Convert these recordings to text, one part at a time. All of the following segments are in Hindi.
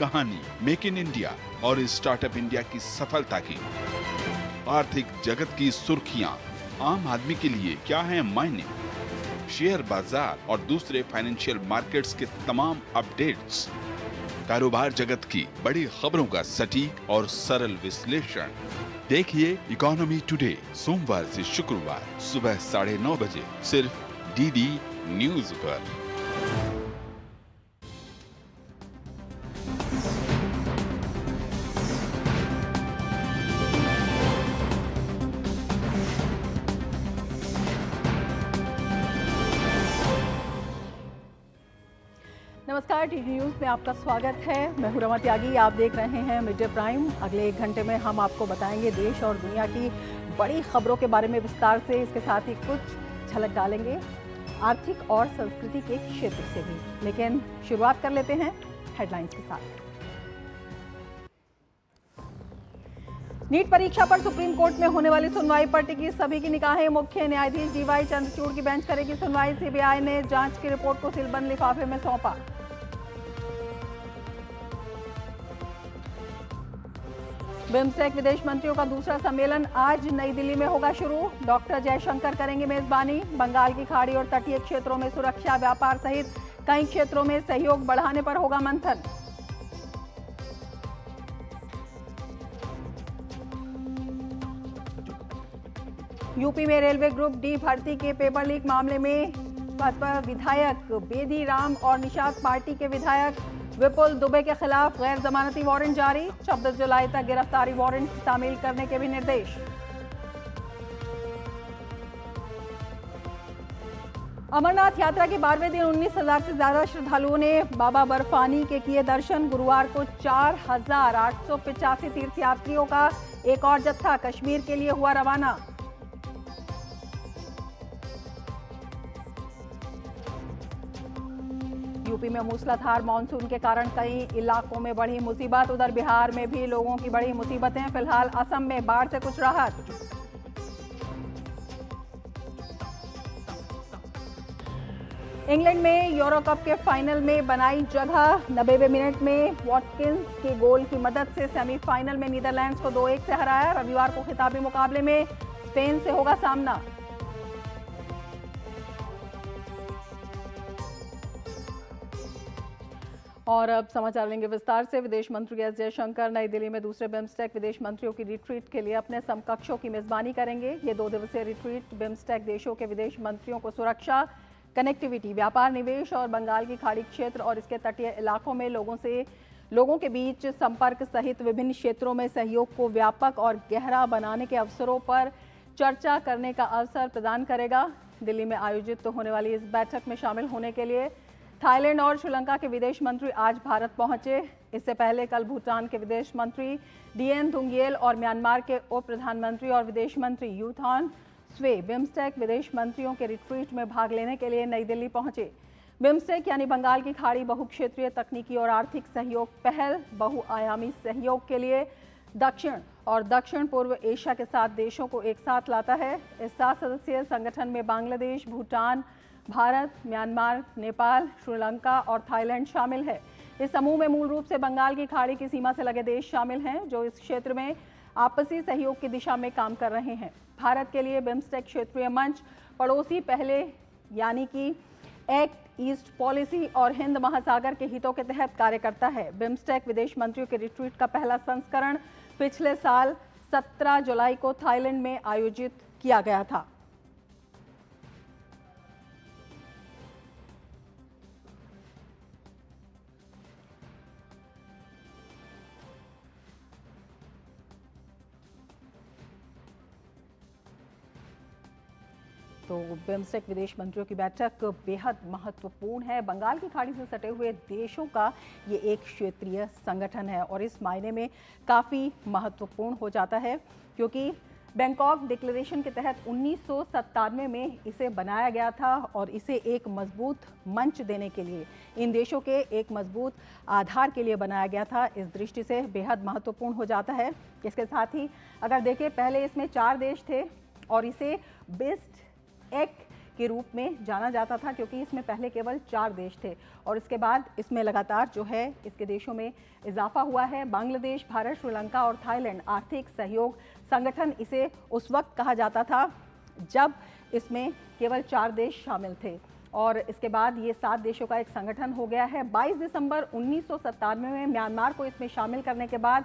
कहानी मेक इन इंडिया और स्टार्टअप इंडिया की सफलता की। आर्थिक जगत की सुर्खियां, आम आदमी के लिए क्या है मायने, शेयर बाजार और दूसरे फाइनेंशियल मार्केट्स के तमाम अपडेट्स, कारोबार जगत की बड़ी खबरों का सटीक और सरल विश्लेषण। देखिए इकोनॉमी टुडे सोमवार से शुक्रवार सुबह 9:30 बजे सिर्फ डीडी न्यूज पर। नमस्कार, डीडी न्यूज में आपका स्वागत है। मैं हूं रमा त्यागी, आप देख रहे हैं मिड डे प्राइम। अगले 1 घंटे में हम आपको बताएंगे देश और दुनिया की बड़ी खबरों के बारे में विस्तार से। इसके साथ ही कुछ झलक डालेंगे आर्थिक और संस्कृति के क्षेत्र से भी। लेकिन शुरुआत कर लेते हैं हेडलाइंस के साथ। नीट परीक्षा पर सुप्रीम कोर्ट में होने वाली सुनवाई पर टिकी सभी की निगाहें। मुख्य न्यायाधीश डीवाई चंद्रचूड़ की बेंच करेगी सुनवाई। सीबीआई ने जांच की रिपोर्ट को सीलबंद लिफाफे में सौंपा। बिम्स्टेक विदेश मंत्रियों का दूसरा सम्मेलन आज नई दिल्ली में होगा शुरू। डॉक्टर जयशंकर करेंगे मेजबानी। बंगाल की खाड़ी और तटीय क्षेत्रों में सुरक्षा, व्यापार सहित कई क्षेत्रों में सहयोग बढ़ाने पर होगा मंथन। यूपी में रेलवे ग्रुप डी भर्ती के पेपर लीक मामले में भाजपा विधायक बेदी राम और निषाद पार्टी के विधायक विपुल दुबे के खिलाफ गैर जमानती वारंट जारी। 14 जुलाई तक गिरफ्तारी वारंट तामील करने के भी निर्देश। अमरनाथ यात्रा के 12वें दिन 19,000 से ज्यादा श्रद्धालुओं ने बाबा बर्फानी के किए दर्शन। गुरुवार को 4,885 तीर्थयात्रियों का एक और जत्था कश्मीर के लिए हुआ रवाना। यूपी में मूसलाधार मानसून के कारण कई इलाकों में बढ़ी मुसीबत। उधर बिहार में भी लोगों की बड़ी मुसीबतें। फिलहाल असम में बाढ़ से कुछ राहत। इंग्लैंड में यूरो कप के फाइनल में बनाई जगह। 90वें मिनट में वॉटकिंस के गोल की मदद से सेमीफाइनल में नीदरलैंड्स को 2-1 से हराया। रविवार को खिताबी मुकाबले में स्पेन से होगा सामना। और अब समाचार लेंगे विस्तार से। विदेश मंत्री एस जयशंकर नई दिल्ली में दूसरे बिम्स्टेक विदेश मंत्रियों की रिट्रीट के लिए अपने समकक्षों की मेजबानी करेंगे। ये 2 दिवसीय रिट्रीट बिम्स्टेक देशों के विदेश मंत्रियों को सुरक्षा, कनेक्टिविटी, व्यापार, निवेश और बंगाल की खाड़ी क्षेत्र और इसके तटीय इलाकों में लोगों के बीच संपर्क सहित विभिन्न क्षेत्रों में सहयोग को व्यापक और गहरा बनाने के अवसरों पर चर्चा करने का अवसर प्रदान करेगा। दिल्ली में आयोजित होने वाली इस बैठक में शामिल होने के लिए थाईलैंड और श्रीलंका के विदेश मंत्री आज भारत पहुंचे। इससे पहले कल भूटान के विदेश मंत्री डीएन धुंगियल और म्यांमार के उप प्रधानमंत्री और विदेश मंत्री यूथॉन स्वे बिम्स्टेक विदेश मंत्रियों के रिट्रीट में भाग लेने के लिए नई दिल्ली पहुंचे। बिम्स्टेक यानी बंगाल की खाड़ी बहुक्षेत्रीय तकनीकी और आर्थिक सहयोग पहल बहुआयामी सहयोग के लिए दक्षिण और दक्षिण पूर्व एशिया के 7 देशों को एक साथ लाता है। इस 7 सदस्यीय संगठन में बांग्लादेश, भूटान, भारत, म्यांमार, नेपाल, श्रीलंका और थाईलैंड शामिल है। इस समूह में मूल रूप से बंगाल की खाड़ी की सीमा से लगे देश शामिल हैं, जो इस क्षेत्र में आपसी सहयोग की दिशा में काम कर रहे हैं। भारत के लिए बिम्स्टेक क्षेत्रीय मंच पड़ोसी पहले यानी कि एक्ट ईस्ट पॉलिसी और हिंद महासागर के हितों के तहत कार्य करता है। बिम्स्टेक विदेश मंत्रियों के रिट्रीट का पहला संस्करण पिछले साल 17 जुलाई को थाईलैंड में आयोजित किया गया था। तो बिम्स्टेक विदेश मंत्रियों की बैठक बेहद महत्वपूर्ण है। बंगाल की खाड़ी से सटे हुए देशों का ये एक क्षेत्रीय संगठन है और इस मायने में काफ़ी महत्वपूर्ण हो जाता है, क्योंकि बैंकॉक डिक्लेरेशन के तहत 1997 में इसे बनाया गया था और इसे एक मजबूत मंच देने के लिए, इन देशों के एक मजबूत आधार के लिए बनाया गया था। इस दृष्टि से बेहद महत्वपूर्ण हो जाता है। इसके साथ ही अगर देखें, पहले इसमें 4 देश थे और इसे बेस्ट एक्ट के रूप में जाना जाता था, क्योंकि इसमें पहले केवल 4 देश थे और इसके बाद इसमें लगातार जो है इसके देशों में इजाफा हुआ है। बांग्लादेश, भारत, श्रीलंका और थाईलैंड आर्थिक सहयोग संगठन इसे उस वक्त कहा जाता था जब इसमें केवल 4 देश शामिल थे और इसके बाद ये 7 देशों का एक संगठन हो गया है। 22 दिसंबर 1997 में म्यांमार को इसमें शामिल करने के बाद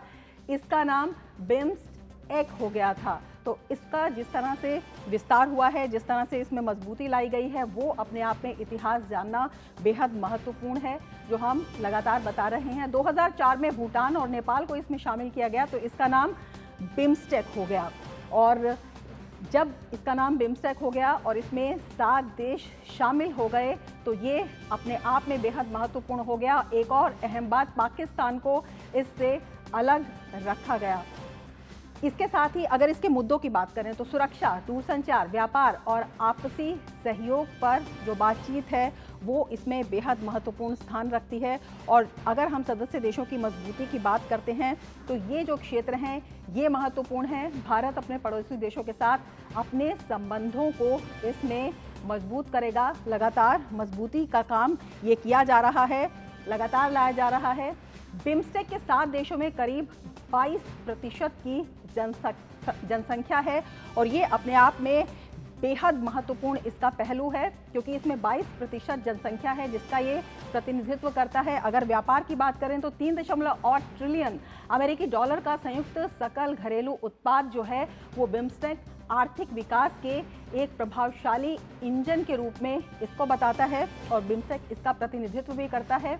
इसका नाम बिम्स्टेक हो गया था। तो इसका जिस तरह से विस्तार हुआ है, जिस तरह से इसमें मजबूती लाई गई है, वो अपने आप में इतिहास जानना बेहद महत्वपूर्ण है, जो हम लगातार बता रहे हैं। 2004 में भूटान और नेपाल को इसमें शामिल किया गया तो इसका नाम बिम्स्टेक हो गया और जब इसका नाम बिम्स्टेक हो गया और इसमें 7 देश शामिल हो गए तो ये अपने आप में बेहद महत्वपूर्ण हो गया। एक और अहम बात, पाकिस्तान को इससे अलग रखा गया। इसके साथ ही अगर इसके मुद्दों की बात करें तो सुरक्षा, दूरसंचार, व्यापार और आपसी सहयोग पर जो बातचीत है वो इसमें बेहद महत्वपूर्ण स्थान रखती है। और अगर हम सदस्य देशों की मजबूती की बात करते हैं तो ये जो क्षेत्र हैं ये महत्वपूर्ण है। भारत अपने पड़ोसी देशों के साथ अपने संबंधों को इसमें मजबूत करेगा। लगातार मजबूती का काम ये किया जा रहा है, लगातार लाया जा रहा है। बिम्स्टेक के 7 देशों में करीब 22% की जनसंख्या है और ये अपने आप में बेहद महत्वपूर्ण इसका पहलू है, क्योंकि इसमें 22% जनसंख्या है जिसका ये प्रतिनिधित्व करता है। अगर व्यापार की बात करें तो 3.8 ट्रिलियन अमेरिकी डॉलर का संयुक्त सकल घरेलू उत्पाद जो है वो बिम्स्टेक आर्थिक विकास के एक प्रभावशाली इंजन के रूप में इसको बताता है और बिम्स्टेक इसका प्रतिनिधित्व भी करता है।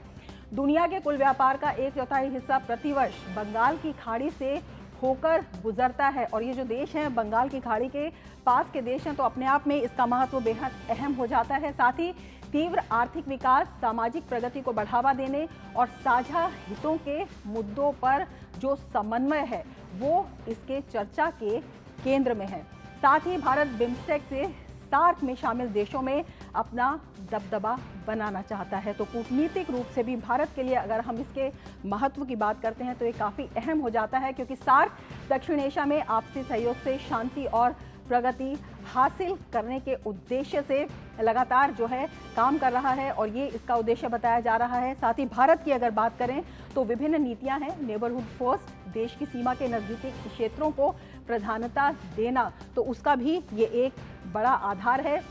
दुनिया के कुल व्यापार का 1/4 हिस्सा प्रतिवर्ष बंगाल की खाड़ी से होकर गुजरता है और ये जो देश हैं बंगाल की खाड़ी के पास के देश हैं, तो अपने आप में इसका महत्व बेहद अहम हो जाता है। साथ ही तीव्र आर्थिक विकास, सामाजिक प्रगति को बढ़ावा देने और साझा हितों के मुद्दों पर जो समन्वय है वो इसके चर्चा के केंद्र में है। साथ ही भारत बिम्स्टेक से सार्क में शामिल देशों में अपना दबदबा बनाना चाहता है। तो कूटनीतिक रूप से भी भारत के लिए अगर हम इसके महत्व की बात करते हैं तो ये काफ़ी अहम हो जाता है, क्योंकि सार्क दक्षिण एशिया में आपसी सहयोग से शांति और प्रगति हासिल करने के उद्देश्य से लगातार जो है काम कर रहा है और ये इसका उद्देश्य बताया जा रहा है। साथ ही भारत की अगर बात करें तो विभिन्न नीतियां हैं। नेबरहुड फर्स्ट, देश की सीमा के नज़दीकी क्षेत्रों को प्रधानता देना, तो उसका भी ये एक बड़ा आधार है।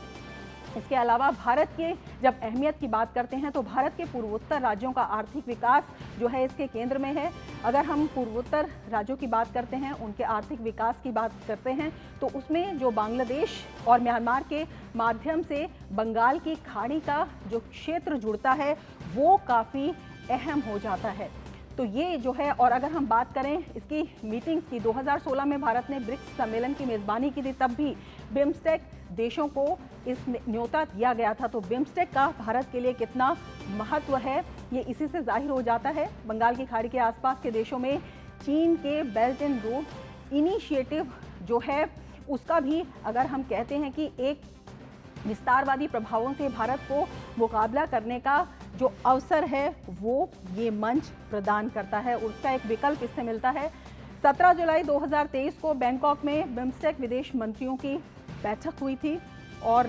इसके अलावा भारत के जब अहमियत की बात करते हैं तो भारत के पूर्वोत्तर राज्यों का आर्थिक विकास जो है इसके केंद्र में है। अगर हम पूर्वोत्तर राज्यों की बात करते हैं, उनके आर्थिक विकास की बात करते हैं, तो उसमें जो बांग्लादेश और म्यांमार के माध्यम से बंगाल की खाड़ी का जो क्षेत्र जुड़ता है वो काफ़ी अहम हो जाता है। तो ये जो है, और अगर हम बात करें इसकी मीटिंग्स की, 2016 में भारत ने ब्रिक्स सम्मेलन की मेज़बानी की थी, तब भी बिम्स्टेक देशों को इस न्योता दिया गया था। तो बिम्स्टेक का भारत के लिए कितना महत्व है ये इसी से जाहिर हो जाता है। बंगाल की खाड़ी के आसपास के देशों में चीन के बेल्ट एंड रोड इनिशिएटिव जो है उसका भी अगर हम कहते हैं कि एक विस्तारवादी प्रभावों से भारत को मुकाबला करने का जो अवसर है वो ये मंच प्रदान करता है, उसका एक विकल्प इससे मिलता है। 17 जुलाई 2023 को बैंकॉक में बिम्स्टेक विदेश मंत्रियों की बैठक हुई थी और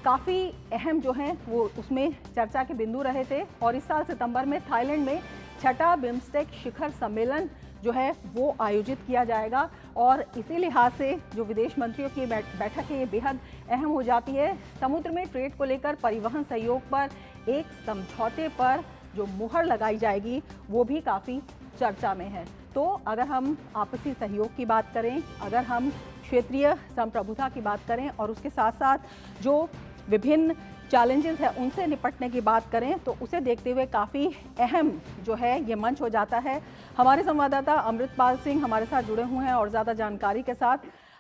काफ़ी अहम जो हैं वो उसमें चर्चा के बिंदु रहे थे। और इस साल सितंबर में थाईलैंड में 6ठा बिम्स्टेक शिखर सम्मेलन जो है वो आयोजित किया जाएगा और इसी लिहाज से जो विदेश मंत्रियों की बैठक है ये बेहद अहम हो जाती है। समुद्र में ट्रेड को लेकर परिवहन सहयोग पर एक समझौते पर जो मुहर लगाई जाएगी वो भी काफ़ी चर्चा में है। तो अगर हम आपसी सहयोग की बात करें, अगर हम क्षेत्रीय संप्रभुता की बात करें और उसके साथ साथ जो विभिन्न चैलेंजेस है उनसे निपटने की बात करें, तो उसे देखते हुए काफ़ी अहम जो है ये मंच हो जाता है। हमारे संवाददाता अमृतपाल सिंह हमारे साथ जुड़े हुए हैं और ज़्यादा जानकारी के साथ।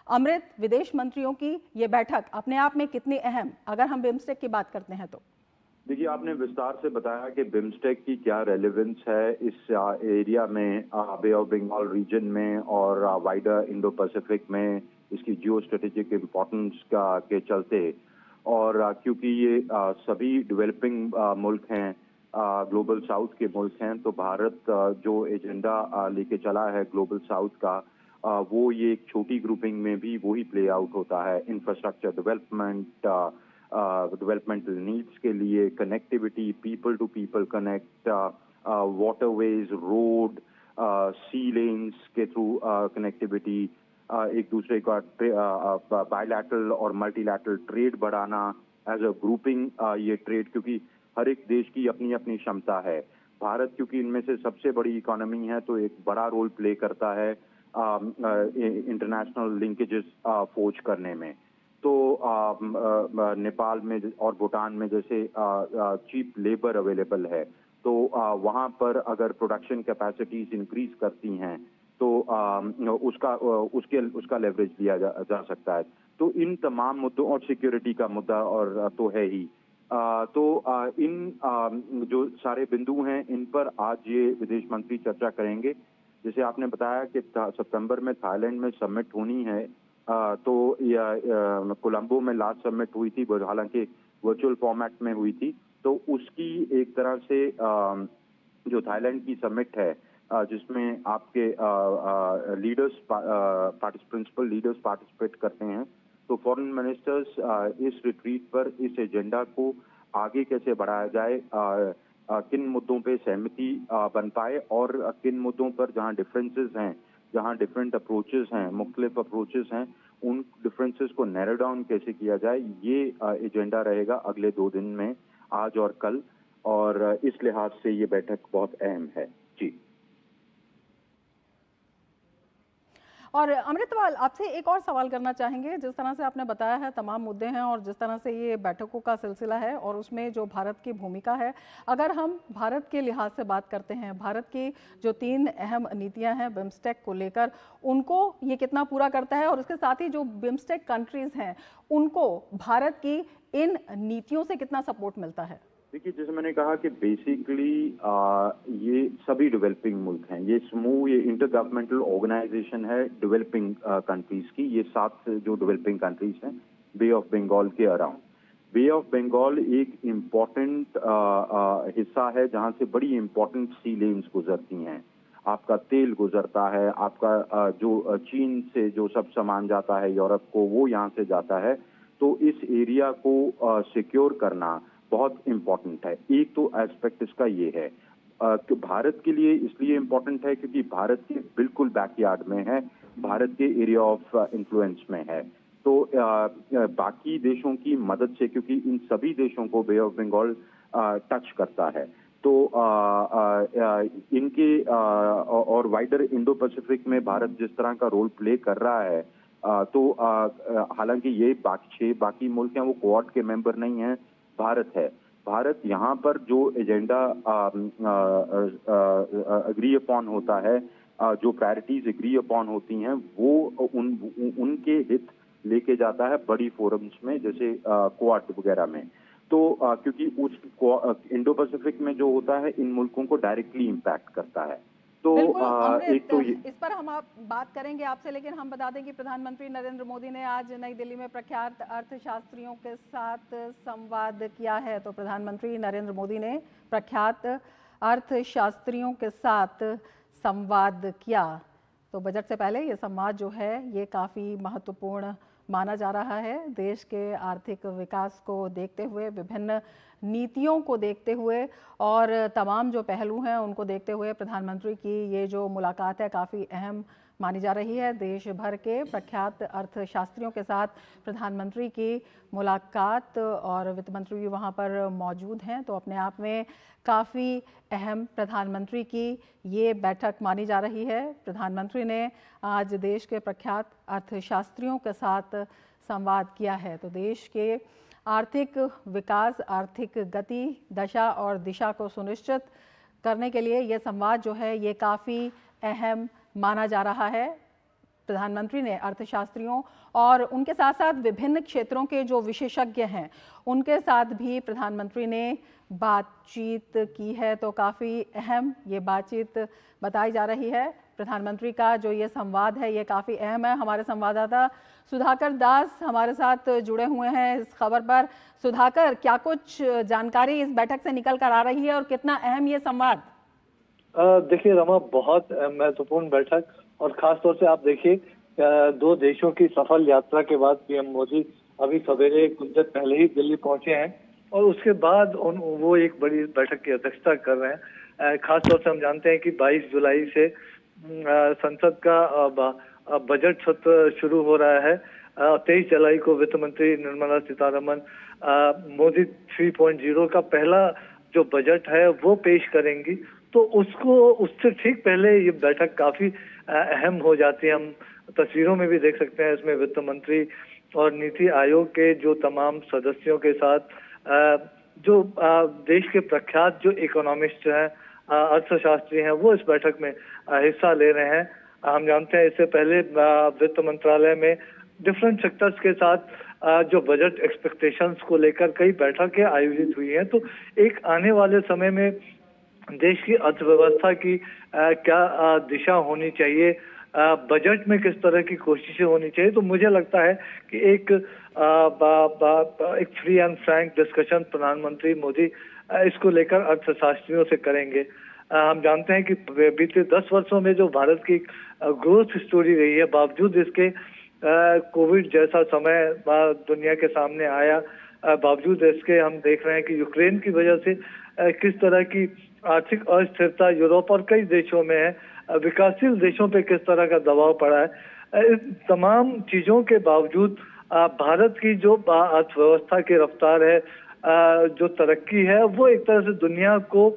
अमृत, विदेश मंत्रियों की ये बैठक अपने आप में कितनी अहम, अगर हम बिम्स्टेक की बात करते हैं तो? देखिए, आपने विस्तार से बताया कि बिम्स्टेक की क्या रेलेवेंस है इस एरिया में, बे ऑफ बंगाल रीजन में और वाइडर इंडो पैसिफिक में, इसकी जियो स्ट्रेटेजिक इम्पोर्टेंस के चलते। और क्योंकि ये सभी डेवलपिंग मुल्क हैं, ग्लोबल साउथ के मुल्क हैं, तो भारत जो एजेंडा लेके चला है ग्लोबल साउथ का, वो ये एक छोटी ग्रुपिंग में भी वही प्ले आउट होता है। इंफ्रास्ट्रक्चर डेवलपमेंट, डेवलपमेंटल नीड्स के लिए, connectivity, people to people connect, waterways, road, sea lanes के थ्रू कनेक्टिविटी, एक दूसरे का बायलैटरल और मल्टीलैटरल ट्रेड बढ़ाना एज अ ग्रुपिंग, ये ट्रेड, क्योंकि हर एक देश की अपनी अपनी क्षमता है। भारत क्योंकि इनमें से सबसे बड़ी इकोनॉमी है तो एक बड़ा रोल प्ले करता है इंटरनेशनल लिंकेजेस फोर्ज करने में। तो नेपाल में और भूटान में जैसे चीप लेबर अवेलेबल है, तो वहाँ पर अगर प्रोडक्शन कैपेसिटीज इंक्रीज करती हैं तो उसका लेवरेज लिया जा सकता है। तो इन तमाम मुद्दों, और सिक्योरिटी का मुद्दा और तो है ही, इन जो सारे बिंदु हैं इन पर आज ये विदेश मंत्री चर्चा करेंगे। जैसे आपने बताया कि सितंबर में थाईलैंड में समिट होनी है, तो कोलंबो में लास्ट समिट हुई थी, हालांकि वर्चुअल फॉर्मेट में हुई थी। तो उसकी एक तरह से जो थाईलैंड की समिट है जिसमें आपके लीडर्स, प्रिंसिपल लीडर्स पार्टिसिपेट करते हैं, तो फॉरेन मिनिस्टर्स इस रिट्रीट पर इस एजेंडा को आगे कैसे बढ़ाया जाए, किन मुद्दों पे सहमति बन पाए, और किन मुद्दों पर जहां डिफरेंसेस हैं, जहां डिफरेंट अप्रोचेस हैं, मुख्तलिफ अप्रोचेस हैं, उन डिफरेंसेस को नैरो डाउन कैसे किया जाए, ये एजेंडा रहेगा अगले 2 दिन में, आज और कल। और इस लिहाज से ये बैठक बहुत अहम है। जी। और अमृतपाल, आपसे एक और सवाल करना चाहेंगे। जिस तरह से आपने बताया है तमाम मुद्दे हैं और जिस तरह से ये बैठकों का सिलसिला है और उसमें जो भारत की भूमिका है, अगर हम भारत के लिहाज से बात करते हैं, भारत की जो 3 अहम नीतियां हैं बिम्स्टेक को लेकर, उनको ये कितना पूरा करता है, और उसके साथ ही जो बिम्स्टेक कंट्रीज हैं उनको भारत की इन नीतियों से कितना सपोर्ट मिलता है? देखिए, जैसे मैंने कहा कि बेसिकली ये सभी डेवलपिंग मुल्क हैं, ये समूह, ये इंटर गवर्नमेंटल ऑर्गेनाइजेशन है डेवलपिंग कंट्रीज की। ये 7 जो डेवलपिंग कंट्रीज हैं बे ऑफ बंगाल के अराउंड। बे ऑफ बंगाल एक इम्पॉर्टेंट हिस्सा है जहां से बड़ी इम्पॉर्टेंट सी लेन्स गुजरती हैं। आपका तेल गुजरता है, आपका जो चीन से जो सब सामान जाता है यूरोप को, वो यहाँ से जाता है। तो इस एरिया को सिक्योर करना बहुत इम्पोर्टेंट है। एक तो एस्पेक्ट इसका ये है कि भारत के लिए इसलिए इम्पोर्टेंट है क्योंकि भारत के बिल्कुल बैकयार्ड में है, भारत के एरिया ऑफ इन्फ्लुएंस में है। तो बाकी देशों की मदद से, क्योंकि इन सभी देशों को बे ऑफ बंगाल टच करता है, तो इनके और वाइडर इंडो पैसिफिक में भारत जिस तरह का रोल प्ले कर रहा है, तो हालांकि ये बाकी मुल्क हैं वो क्वाड के मेंबर नहीं हैं, भारत है। भारत यहाँ पर जो एजेंडा एग्री अपॉन होता है, जो प्रायोरिटीज एग्री अपॉन होती हैं, वो उनके हित लेके जाता है बड़ी फोरम्स में, जैसे क्वाड वगैरह में। तो क्योंकि उस इंडो पैसिफिक में जो होता है इन मुल्कों को डायरेक्टली इम्पैक्ट करता है। तो एक तो इस पर हम बात करेंगे आपसे, लेकिन हम बता दें कि प्रधानमंत्री नरेंद्र मोदी ने आज नई दिल्ली में प्रख्यात अर्थशास्त्रियों के साथ संवाद किया है। तो प्रधानमंत्री नरेंद्र मोदी ने प्रख्यात अर्थशास्त्रियों के साथ संवाद किया। तो बजट से पहले ये संवाद जो है ये काफ़ी महत्वपूर्ण माना जा रहा है। देश के आर्थिक विकास को देखते हुए, विभिन्न नीतियों को देखते हुए और तमाम जो पहलू हैं उनको देखते हुए प्रधानमंत्री की ये जो मुलाकात है काफ़ी अहम मानी जा रही है। देश भर के प्रख्यात अर्थशास्त्रियों के साथ प्रधानमंत्री की मुलाकात और वित्त मंत्री भी वहाँ पर मौजूद हैं, तो अपने आप में काफ़ी अहम प्रधानमंत्री की ये बैठक मानी जा रही है। प्रधानमंत्री ने आज देश के प्रख्यात अर्थशास्त्रियों के साथ संवाद किया है। तो देश के आर्थिक विकास, आर्थिक गति, दशा और दिशा को सुनिश्चित करने के लिए ये संवाद जो है ये काफ़ी अहम माना जा रहा है। प्रधानमंत्री ने अर्थशास्त्रियों और उनके साथ साथ विभिन्न क्षेत्रों के जो विशेषज्ञ हैं उनके साथ भी प्रधानमंत्री ने बातचीत की है। तो काफ़ी अहम ये बातचीत बताई जा रही है। प्रधानमंत्री का जो ये संवाद है ये काफ़ी अहम है। हमारे संवाददाता सुधाकर दास हमारे साथ जुड़े हुए हैं इस खबर पर। सुधाकर, क्या कुछ जानकारी इस बैठक से निकल कर आ रही है और कितना अहम ये संवाद? देखिए रमा, बहुत महत्वपूर्ण बैठक, और खास तौर से आप देखिए 2 देशों की सफल यात्रा के बाद पीएम मोदी अभी सवेरे कुछ देर पहले ही दिल्ली पहुंचे हैं और उसके बाद वो एक बड़ी बैठक की अध्यक्षता कर रहे हैं। खासतौर से हम जानते हैं कि 22 जुलाई से संसद का बजट सत्र शुरू हो रहा है। 23 जुलाई को वित्त मंत्री निर्मला सीतारमण मोदी 3.0 का पहला जो बजट है वो पेश करेंगी, तो उससे ठीक पहले ये बैठक काफी अहम हो जाती है। हम तस्वीरों में भी देख सकते हैं, इसमें वित्त मंत्री और नीति आयोग के जो तमाम सदस्यों के साथ जो देश के प्रख्यात जो इकोनॉमिस्ट हैं, अर्थशास्त्री हैं, वो इस बैठक में हिस्सा ले रहे हैं। हम जानते हैं इससे पहले वित्त मंत्रालय में डिफरेंट सेक्टर्स के साथ जो बजट एक्सपेक्टेशंस को लेकर कई बैठकें आयोजित हुई हैं। तो एक आने वाले समय में देश की अर्थव्यवस्था की क्या दिशा होनी चाहिए, बजट में किस तरह की कोशिशें होनी चाहिए, तो मुझे लगता है कि एक फ्री एंड फ्रैंक डिस्कशन प्रधानमंत्री मोदी इसको लेकर अर्थशास्त्रियों से करेंगे। हम जानते हैं कि बीते 10 वर्षों में जो भारत की ग्रोथ स्टोरी रही है, बावजूद इसके कोविड जैसा समय दुनिया के सामने आया, बावजूद इसके हम देख रहे हैं कि यूक्रेन की वजह से किस तरह की आर्थिक अस्थिरता यूरोप और कई देशों में है, विकासशील देशों पे किस तरह का दबाव पड़ा है। इस तमाम चीजों के बावजूद भारत की जो अर्थव्यवस्था की रफ्तार है, जो तरक्की है, वो एक तरह से दुनिया को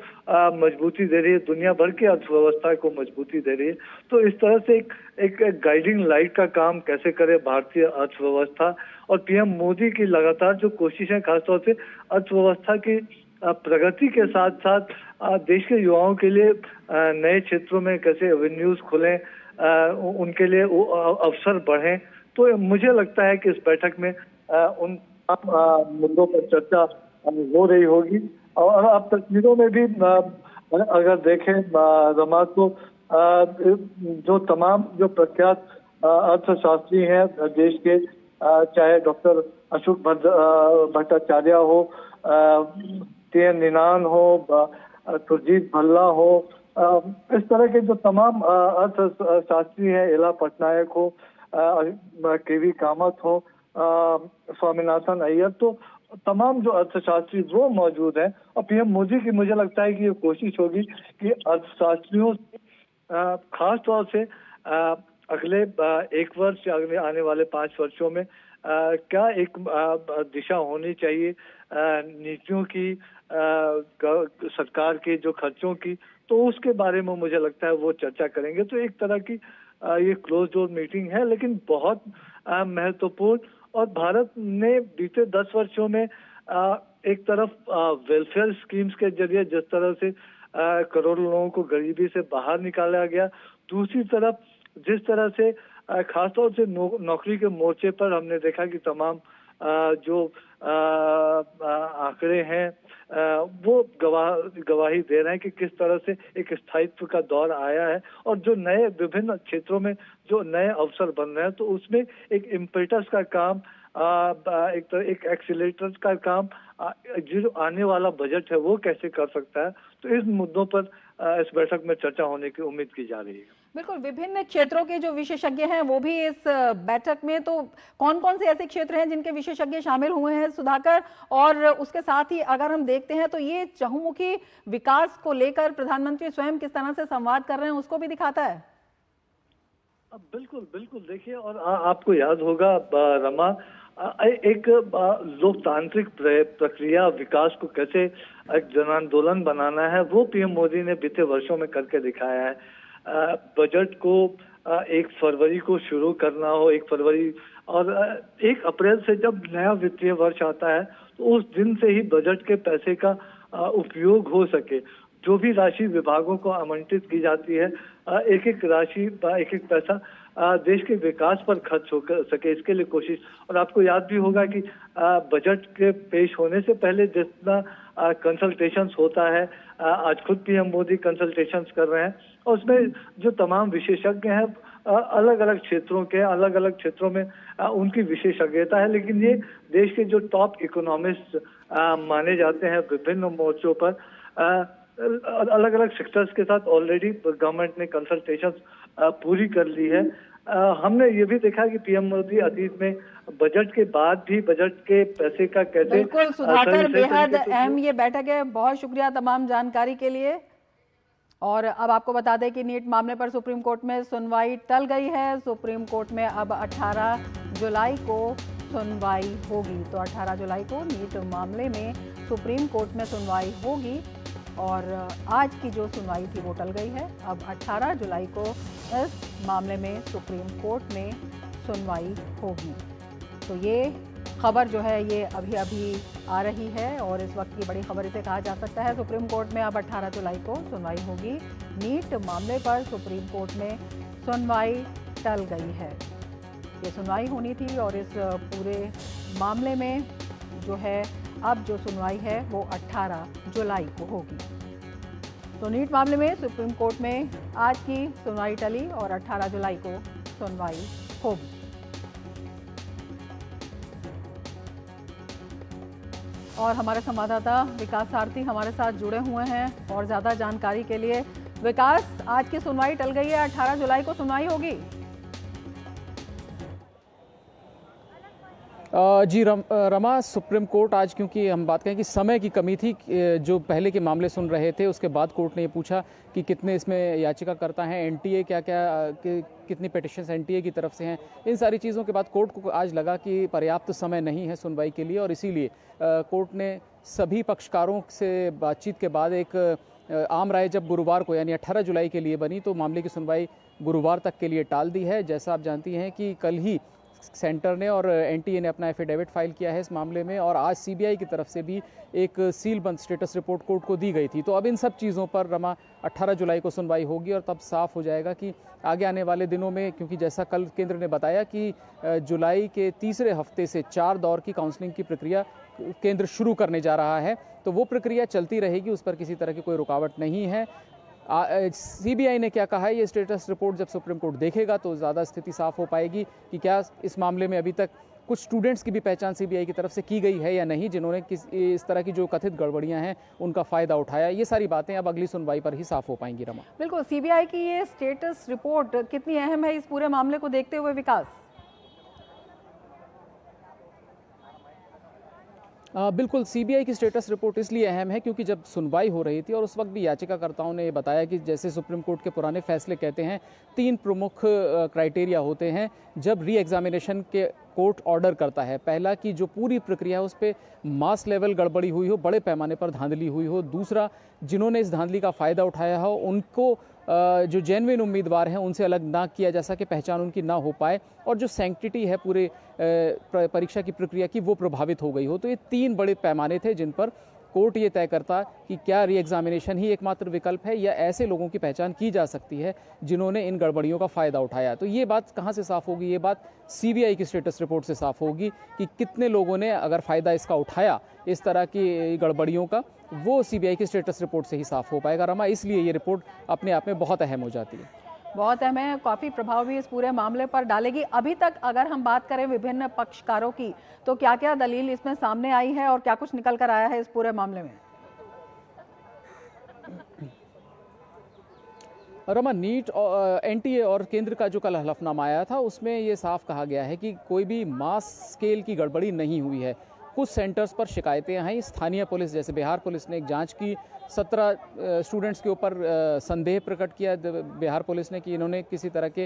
मजबूती दे रही है, दुनिया भर की अर्थव्यवस्था को मजबूती दे रही है। तो इस तरह से एक गाइडिंग लाइट का काम कैसे करे भारतीय अर्थव्यवस्था, और पीएम मोदी की लगातार जो कोशिशें खासतौर से अर्थव्यवस्था की प्रगति के साथ साथ देश के युवाओं के लिए नए क्षेत्रों में कैसे एवेन्यूज खुलें, उनके लिए अवसर बढ़ें। तो मुझे लगता है कि इस बैठक में उन मुद्दों पर चर्चा हो रही होगी। और आप तस्वीरों में भी अगर देखें रमा, तो जो तमाम जो प्रख्यात अर्थशास्त्री हैं देश के, चाहे डॉक्टर अशोक भट्टाचार्य हो, के निनान हो, सुरजीत भल्ला हो, इस तरह के जो तमाम अर्थशास्त्री हैं, इला पटनायक हो, केवी कामत हो, स्वामीनाथन अय्यर, तो तमाम जो अर्थशास्त्री वो मौजूद हैं। और पीएम मोदी की मुझे लगता है कि ये कोशिश होगी कि अर्थशास्त्रियों से खास तौर से अगले 1 वर्ष या अगले आने वाले 5 वर्षों में क्या एक दिशा होनी चाहिए नीतियों की, सरकार के जो खर्चों की, तो उसके बारे में मुझे लगता है वो चर्चा करेंगे। तो एक तरह की ये क्लोज डोर मीटिंग है, लेकिन बहुत महत्वपूर्ण। और भारत ने बीते 10 वर्षों में एक तरफ वेलफेयर स्कीम्स के जरिए जिस तरह से करोड़ों लोगों को गरीबी से बाहर निकाला गया, दूसरी तरफ जिस तरह से खासतौर से नौकरी के मोर्चे पर हमने देखा कि तमाम जो आंकड़े हैं वो गवाही दे रहे हैं कि किस तरह से एक स्थायित्व का दौर आया है, और जो नए विभिन्न क्षेत्रों में जो नए अवसर बन रहे हैं, तो उसमें एक इम्पेटस का काम, एक एक्सीलेटर का काम जो आने वाला बजट है वो कैसे कर सकता है। तो इस मुद्दों पर इस बैठक में चर्चा होने की उम्मीद की जा रही है। बिल्कुल, विभिन्न क्षेत्रों के जो विशेषज्ञ हैं वो भी इस बैठक में, तो कौन कौन से ऐसे क्षेत्र हैं जिनके विशेषज्ञ शामिल हुए हैं सुधाकर? और उसके साथ ही अगर हम देखते हैं तो ये चहुमुखी विकास को लेकर प्रधानमंत्री स्वयं किस तरह से संवाद कर रहे हैं उसको भी दिखाता है। बिल्कुल बिल्कुल, देखिए, और आपको याद होगा रमा, एक लोकतांत्रिक प्रक्रिया विकास को कैसे एक जन आंदोलन बनाना है, वो पीएम मोदी ने बीते वर्षों में करके दिखाया है। बजट को 1 फरवरी को शुरू करना हो, 1 फरवरी और 1 अप्रैल से जब नया वित्तीय वर्ष आता है तो उस दिन से ही बजट के पैसे का उपयोग हो सके। जो भी राशि विभागों को आवंटित की जाती है, एक एक राशि, एक एक पैसा देश के विकास पर खर्च हो सके, इसके लिए कोशिश। और आपको याद भी होगा कि बजट के पेश होने से पहले जितना कंसल्टेशंस होता है, आज खुद पीएम मोदी कंसल्टेशंस कर रहे हैं, और उसमें जो तमाम विशेषज्ञ हैं अलग अलग क्षेत्रों के, अलग अलग क्षेत्रों में उनकी विशेषज्ञता है, लेकिन ये देश के जो टॉप इकोनॉमिस्ट माने जाते हैं विभिन्न मोर्चों पर, अलग अलग सेक्टर्स के साथ ऑलरेडी गवर्नमेंट ने कंसल्टेशंस पूरी कर ली है। हमने ये भी देखा कि पीएम मोदी अतीत में बजट के बाद भी बजट के पैसे का कैसे बिल्कुल सुधाकर, बेहद अहम ये बैठक है। बहुत शुक्रिया तमाम जानकारी के लिए। और अब आपको बता दें कि नीट मामले पर सुप्रीम कोर्ट में सुनवाई टल गई है। सुप्रीम कोर्ट में अब 18 जुलाई को सुनवाई होगी। तो 18 जुलाई को नीट मामले में सुप्रीम कोर्ट में सुनवाई होगी और आज की जो सुनवाई थी वो टल गई है। अब 18 जुलाई को इस मामले में सुप्रीम कोर्ट में सुनवाई होगी। तो ये खबर जो है ये अभी अभी आ रही है और इस वक्त की बड़ी खबर इसे कहा जा सकता है। सुप्रीम कोर्ट में अब 18 जुलाई को सुनवाई होगी। नीट मामले पर सुप्रीम कोर्ट में सुनवाई टल गई है। ये सुनवाई होनी थी और इस पूरे मामले में जो है अब जो सुनवाई है वो 18 जुलाई को होगी। तो नीट मामले में सुप्रीम कोर्ट में आज की सुनवाई टली और 18 जुलाई को सुनवाई होगी। और हमारे संवाददाता विकास सारथी हमारे साथ जुड़े हुए हैं और ज़्यादा जानकारी के लिए। विकास, आज की सुनवाई टल गई है, 18 जुलाई को सुनवाई होगी। जी रमा, सुप्रीम कोर्ट आज, क्योंकि हम बात करें कि समय की कमी थी, जो पहले के मामले सुन रहे थे उसके बाद कोर्ट ने ये पूछा कि कितने इसमें याचिकाकर्ता हैं, एनटीए क्या कितनी पिटिशंस एनटीए की तरफ से हैं। इन सारी चीज़ों के बाद कोर्ट को आज लगा कि पर्याप्त समय नहीं है सुनवाई के लिए और इसीलिए कोर्ट ने सभी पक्षकारों से बातचीत के बाद एक आम राय जब गुरुवार को यानी 18 जुलाई के लिए बनी तो मामले की सुनवाई गुरुवार तक के लिए टाल दी है। जैसा आप जानती हैं कि कल ही सेंटर ने और एनटीए ने अपना एफिडेविट फाइल किया है इस मामले में और आज सीबीआई की तरफ से भी एक सीलबंद स्टेटस रिपोर्ट कोर्ट को दी गई थी। तो अब इन सब चीज़ों पर रमा 18 जुलाई को सुनवाई होगी और तब साफ हो जाएगा कि आगे आने वाले दिनों में, क्योंकि जैसा कल केंद्र ने बताया कि जुलाई के तीसरे हफ्ते से 4 दौर की काउंसलिंग की प्रक्रिया केंद्र शुरू करने जा रहा है, तो वो प्रक्रिया चलती रहेगी, उस पर किसी तरह की कोई रुकावट नहीं है। सीबीआई ने क्या कहा है, ये स्टेटस रिपोर्ट जब सुप्रीम कोर्ट देखेगा तो ज़्यादा स्थिति साफ हो पाएगी कि क्या इस मामले में अभी तक कुछ स्टूडेंट्स की भी पहचान सीबीआई की तरफ से की गई है या नहीं, जिन्होंने इस तरह की जो कथित गड़बड़ियां हैं उनका फ़ायदा उठाया। ये सारी बातें अब अगली सुनवाई पर ही साफ हो पाएंगी। रमा, बिल्कुल, सीबीआई की ये स्टेटस रिपोर्ट कितनी अहम है इस पूरे मामले को देखते हुए विकास? बिल्कुल, सीबीआई की स्टेटस रिपोर्ट इसलिए अहम है क्योंकि जब सुनवाई हो रही थी और उस वक्त भी याचिकाकर्ताओं ने बताया कि जैसे सुप्रीम कोर्ट के पुराने फैसले कहते हैं 3 प्रमुख क्राइटेरिया होते हैं जब री एग्जामिनेशन के कोर्ट ऑर्डर करता है। पहला कि जो पूरी प्रक्रिया है उस पर मास लेवल गड़बड़ी हुई हो, बड़े पैमाने पर धांधली हुई हो। दूसरा, जिन्होंने इस धांधली का फ़ायदा उठाया हो उनको जो जेन्युइन उम्मीदवार हैं उनसे अलग ना किया जा सके, पहचान उनकी ना हो पाए, और जो सैंक्टिटी है पूरे परीक्षा की प्रक्रिया की वो प्रभावित हो गई हो। तो ये 3 बड़े पैमाने थे जिन पर कोर्ट ये तय करता कि क्या री एग्जामिनेशन ही एकमात्र विकल्प है या ऐसे लोगों की पहचान की जा सकती है जिन्होंने इन गड़बड़ियों का फ़ायदा उठाया। तो ये बात कहाँ से साफ़ होगी? ये बात सीबीआई की स्टेटस रिपोर्ट से साफ़ होगी कि कितने लोगों ने अगर फ़ायदा इसका उठाया इस तरह की गड़बड़ियों का, वो सीबीआई की स्टेटस रिपोर्ट से ही साफ़ हो पाएगा। रमा, इसलिए ये रिपोर्ट अपने आप में बहुत अहम हो जाती है। बहुत अहम है, काफ़ी प्रभाव भी इस पूरे मामले पर डालेगी। अभी तक अगर हम बात करें विभिन्न पक्षकारों की, तो क्या क्या दलील इसमें सामने आई है और क्या कुछ निकल कर आया है इस पूरे मामले में? रमा, नीट एनटीए और केंद्र का जो कल हलफनामा आया था उसमें ये साफ कहा गया है कि कोई भी मास स्केल की गड़बड़ी नहीं हुई है। कुछ सेंटर्स पर शिकायतें आई। स्थानीय पुलिस जैसे बिहार पुलिस ने एक जांच की, 17 स्टूडेंट्स के ऊपर संदेह प्रकट किया बिहार पुलिस ने कि इन्होंने किसी तरह के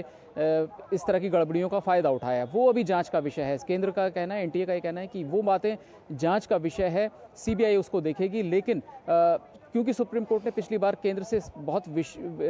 इस तरह की गड़बड़ियों का फ़ायदा उठाया। वो अभी जांच का विषय है। केंद्र का कहना है, एनटीए का ये कहना है कि वो बातें जांच का विषय है, सीबीआई उसको देखेगी। लेकिन क्योंकि सुप्रीम कोर्ट ने पिछली बार केंद्र से बहुत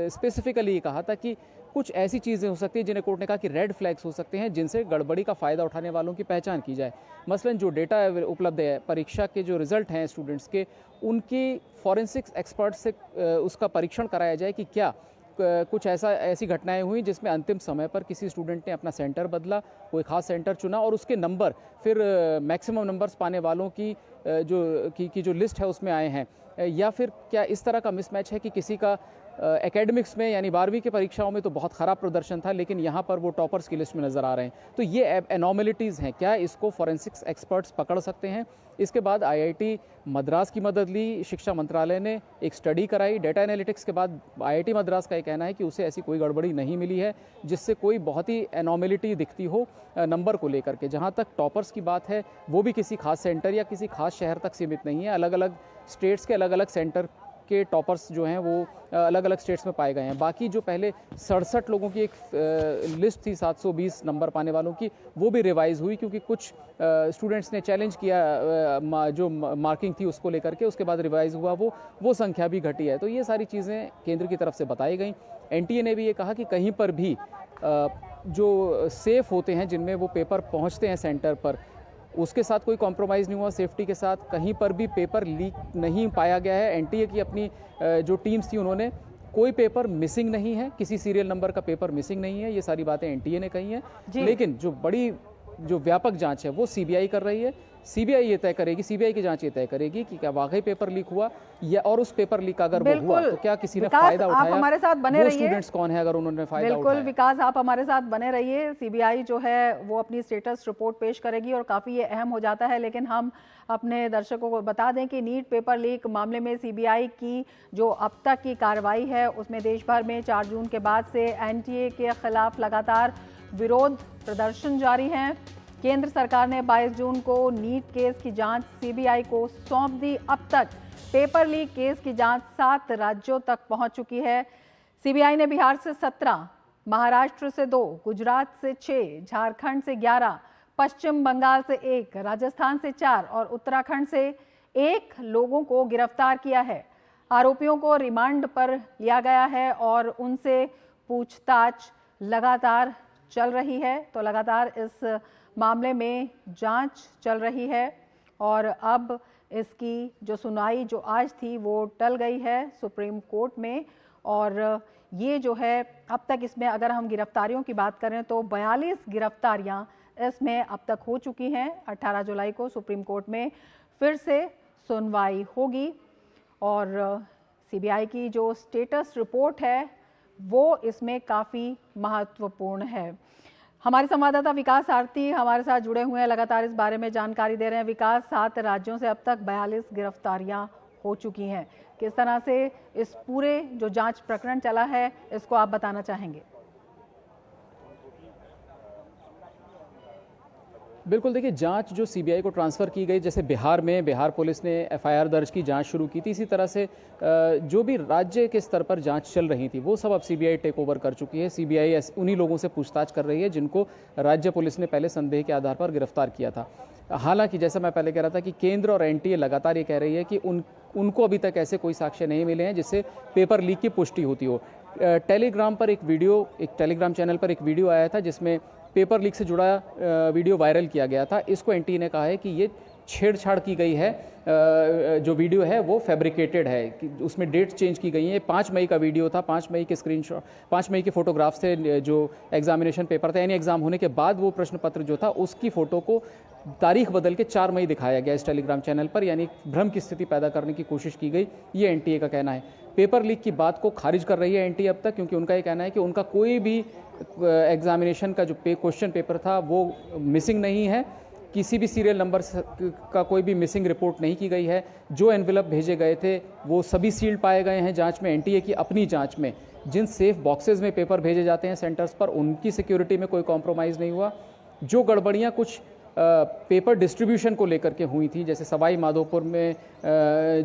स्पेसिफिकली कहा था कि कुछ ऐसी चीज़ें हो सकती हैं जिन्हें कोर्ट ने कहा कि रेड फ्लैग्स हो सकते हैं जिनसे गड़बड़ी का फ़ायदा उठाने वालों की पहचान की जाए। मसलन जो डेटा उपलब्ध है, परीक्षा के जो रिज़ल्ट हैं स्टूडेंट्स के, उनकी फॉरेंसिक्स एक्सपर्ट से उसका परीक्षण कराया जाए कि क्या कुछ ऐसी घटनाएं हुई जिसमें अंतिम समय पर किसी स्टूडेंट ने अपना सेंटर बदला, कोई ख़ास सेंटर चुना और उसके नंबर फिर मैक्सिमम नंबर्स पाने वालों की जो लिस्ट है उसमें आए हैं, या फिर क्या इस तरह का मिसमैच है कि किसी का एकेडमिक्स में यानी 12वीं की परीक्षाओं में तो बहुत ख़राब प्रदर्शन था, लेकिन यहाँ पर वो टॉपर्स की लिस्ट में नज़र आ रहे हैं। तो ये एनॉमलिटीज़ हैं, क्या इसको फॉरेंसिक्स एक्सपर्ट्स पकड़ सकते हैं? इसके बाद आईआईटी मद्रास की मदद ली, शिक्षा मंत्रालय ने एक स्टडी कराई, डेटा एनालिटिक्स के बाद आईआईटी मद्रास का ये कहना है कि उसे ऐसी कोई गड़बड़ी नहीं मिली है जिससे कोई बहुत ही एनॉमलिटी दिखती हो नंबर को लेकर के। जहाँ तक टॉपर्स की बात है, वो भी किसी खास सेंटर या किसी खास शहर तक सीमित नहीं है, अलग अलग स्टेट्स के अलग अलग सेंटर के टॉपर्स जो हैं वो अलग अलग स्टेट्स में पाए गए हैं। बाकी जो पहले 67 लोगों की एक लिस्ट थी 720 नंबर पाने वालों की, वो भी रिवाइज़ हुई क्योंकि कुछ स्टूडेंट्स ने चैलेंज किया जो मार्किंग थी उसको लेकर के, उसके बाद रिवाइज़ हुआ वो संख्या भी घटी है। तो ये सारी चीज़ें केंद्र की तरफ से बताई गई। एनटीए ने भी ये कहा कि कहीं पर भी जो सेफ़ होते हैं जिनमें वो पेपर पहुँचते हैं सेंटर पर, उसके साथ कोई कॉम्प्रोमाइज़ नहीं हुआ सेफ्टी के साथ, कहीं पर भी पेपर लीक नहीं पाया गया है। एनटीए की अपनी जो टीम्स थी उन्होंने कोई पेपर मिसिंग नहीं है, किसी सीरियल नंबर का पेपर मिसिंग नहीं है, ये सारी बातें एनटीए ने कही हैं। लेकिन जो व्यापक जांच है वो सीबीआई कर रही है। सीबीआई ये तय करेगी, सीबीआई की जांच ये तय करेगी कि क्या वाकई पेपर लीक हुआ या और उस पेपर लीक अगर वो हुआ तो क्या किसी ने फायदा उठाया, आप हमारे साथ बने रहिए, स्टूडेंट्स कौन है अगर उन्होंने फायदा उठाया। बिल्कुल विकास, आप हमारे साथ बने रहिए। सीबीआई जो है वो अपनी स्टेटस रिपोर्ट पेश करेगी और काफ़ी ये अहम हो जाता है। लेकिन हम अपने दर्शकों को बता दें कि नीट पेपर लीक मामले में सीबीआई की जो अब तक की कार्रवाई है उसमें देश भर में 4 जून के बाद से एनटीए के खिलाफ लगातार विरोध प्रदर्शन जारी हैं। केंद्र सरकार ने 22 जून को नीट केस की जांच सीबीआई को सौंप दी। अब तक पेपर लीक केस की जांच 7 राज्यों तक पहुंच चुकी है। सीबीआई ने बिहार से 17, महाराष्ट्र से 2, गुजरात से 6, झारखंड से 11, पश्चिम बंगाल से 1, राजस्थान से 4 और उत्तराखंड से 1 लोगों को गिरफ्तार किया है। आरोपियों को रिमांड पर लिया गया है और उनसे पूछताछ लगातार चल रही है। तो लगातार इस मामले में जांच चल रही है और अब इसकी जो सुनवाई जो आज थी वो टल गई है सुप्रीम कोर्ट में। और ये जो है अब तक इसमें अगर हम गिरफ्तारियों की बात करें तो 42 गिरफ्तारियां इसमें अब तक हो चुकी हैं। 18 जुलाई को सुप्रीम कोर्ट में फिर से सुनवाई होगी और सीबीआई की जो स्टेटस रिपोर्ट है वो इसमें काफ़ी महत्वपूर्ण है। हमारे संवाददाता विकास आरती हमारे साथ जुड़े हुए हैं, लगातार इस बारे में जानकारी दे रहे हैं। विकास, 7 राज्यों से अब तक 42 गिरफ्तारियां हो चुकी हैं। किस तरह से इस पूरे जो जांच प्रकरण चला है इसको आप बताना चाहेंगे? बिल्कुल, देखिए जांच जो सीबीआई को ट्रांसफ़र की गई, जैसे बिहार में बिहार पुलिस ने एफआईआर दर्ज की, जांच शुरू की थी, इसी तरह से जो भी राज्य के स्तर पर जांच चल रही थी वो सब अब सीबीआई टेक ओवर कर चुकी है। सीबीआई उन्हीं लोगों से पूछताछ कर रही है जिनको राज्य पुलिस ने पहले संदेह के आधार पर गिरफ्तार किया था। हालांकि जैसा मैं पहले कह रहा था कि केंद्र और एनटीए लगातार ये कह रही है कि उनको अभी तक ऐसे कोई साक्ष्य नहीं मिले हैं जिससे पेपर लीक की पुष्टि होती हो। टेलीग्राम चैनल पर एक वीडियो आया था जिसमें पेपर लीक से जुड़ा वीडियो वायरल किया गया था। इसको एनटीए ने कहा है कि ये छेड़छाड़ की गई है, जो वीडियो है वो फैब्रिकेटेड है, कि उसमें डेट चेंज की गई है। 5 मई का वीडियो था, 5 मई के स्क्रीनशॉट, 5 मई के फोटोग्राफ्स थे जो एग्जामिनेशन पेपर था, यानी एग्जाम होने के बाद वो प्रश्न पत्र जो था उसकी फ़ोटो को तारीख बदल के 4 मई दिखाया गया इस टेलीग्राम चैनल पर, यानी भ्रम की स्थिति पैदा करने की कोशिश की गई, ये एनटीए का कहना है। पेपर लीक की बात को खारिज कर रही है एनटीए अब तक, क्योंकि उनका ये कहना है कि उनका कोई भी एग्जामिनेशन का जो क्वेश्चन पेपर था वो मिसिंग नहीं है, किसी भी सीरियल नंबर का कोई भी मिसिंग रिपोर्ट नहीं की गई है। जो एनवेलप भेजे गए थे वो सभी सील्ड पाए गए हैं जांच में। एनटीए की अपनी जांच में जिन सेफ बॉक्सेस में पेपर भेजे जाते हैं सेंटर्स पर, उनकी सिक्योरिटी में कोई कॉम्प्रोमाइज़ नहीं हुआ। जो गड़बड़ियाँ कुछ पेपर डिस्ट्रीब्यूशन को लेकर के हुई थी, जैसे सवाई माधोपुर में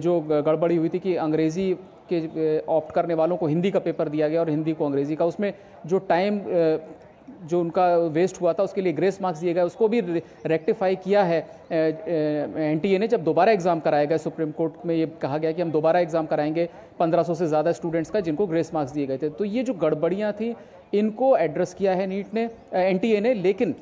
जो गड़बड़ी हुई थी कि अंग्रेज़ी के ऑप्ट करने वालों को हिंदी का पेपर दिया गया और हिंदी को अंग्रेज़ी का, उसमें जो टाइम जो उनका वेस्ट हुआ था उसके लिए ग्रेस मार्क्स दिए गए, उसको भी रेक्टिफाई किया है एनटीए ने। जब दोबारा एग्ज़ाम कराया गया, सुप्रीम कोर्ट में ये कहा गया कि हम दोबारा एग्ज़ाम कराएंगे 1500 से ज़्यादा स्टूडेंट्स का जिनको ग्रेस मार्क्स दिए गए थे। तो ये जो गड़बड़ियाँ थी इनको एड्रेस किया है एनटीए ने। लेकिन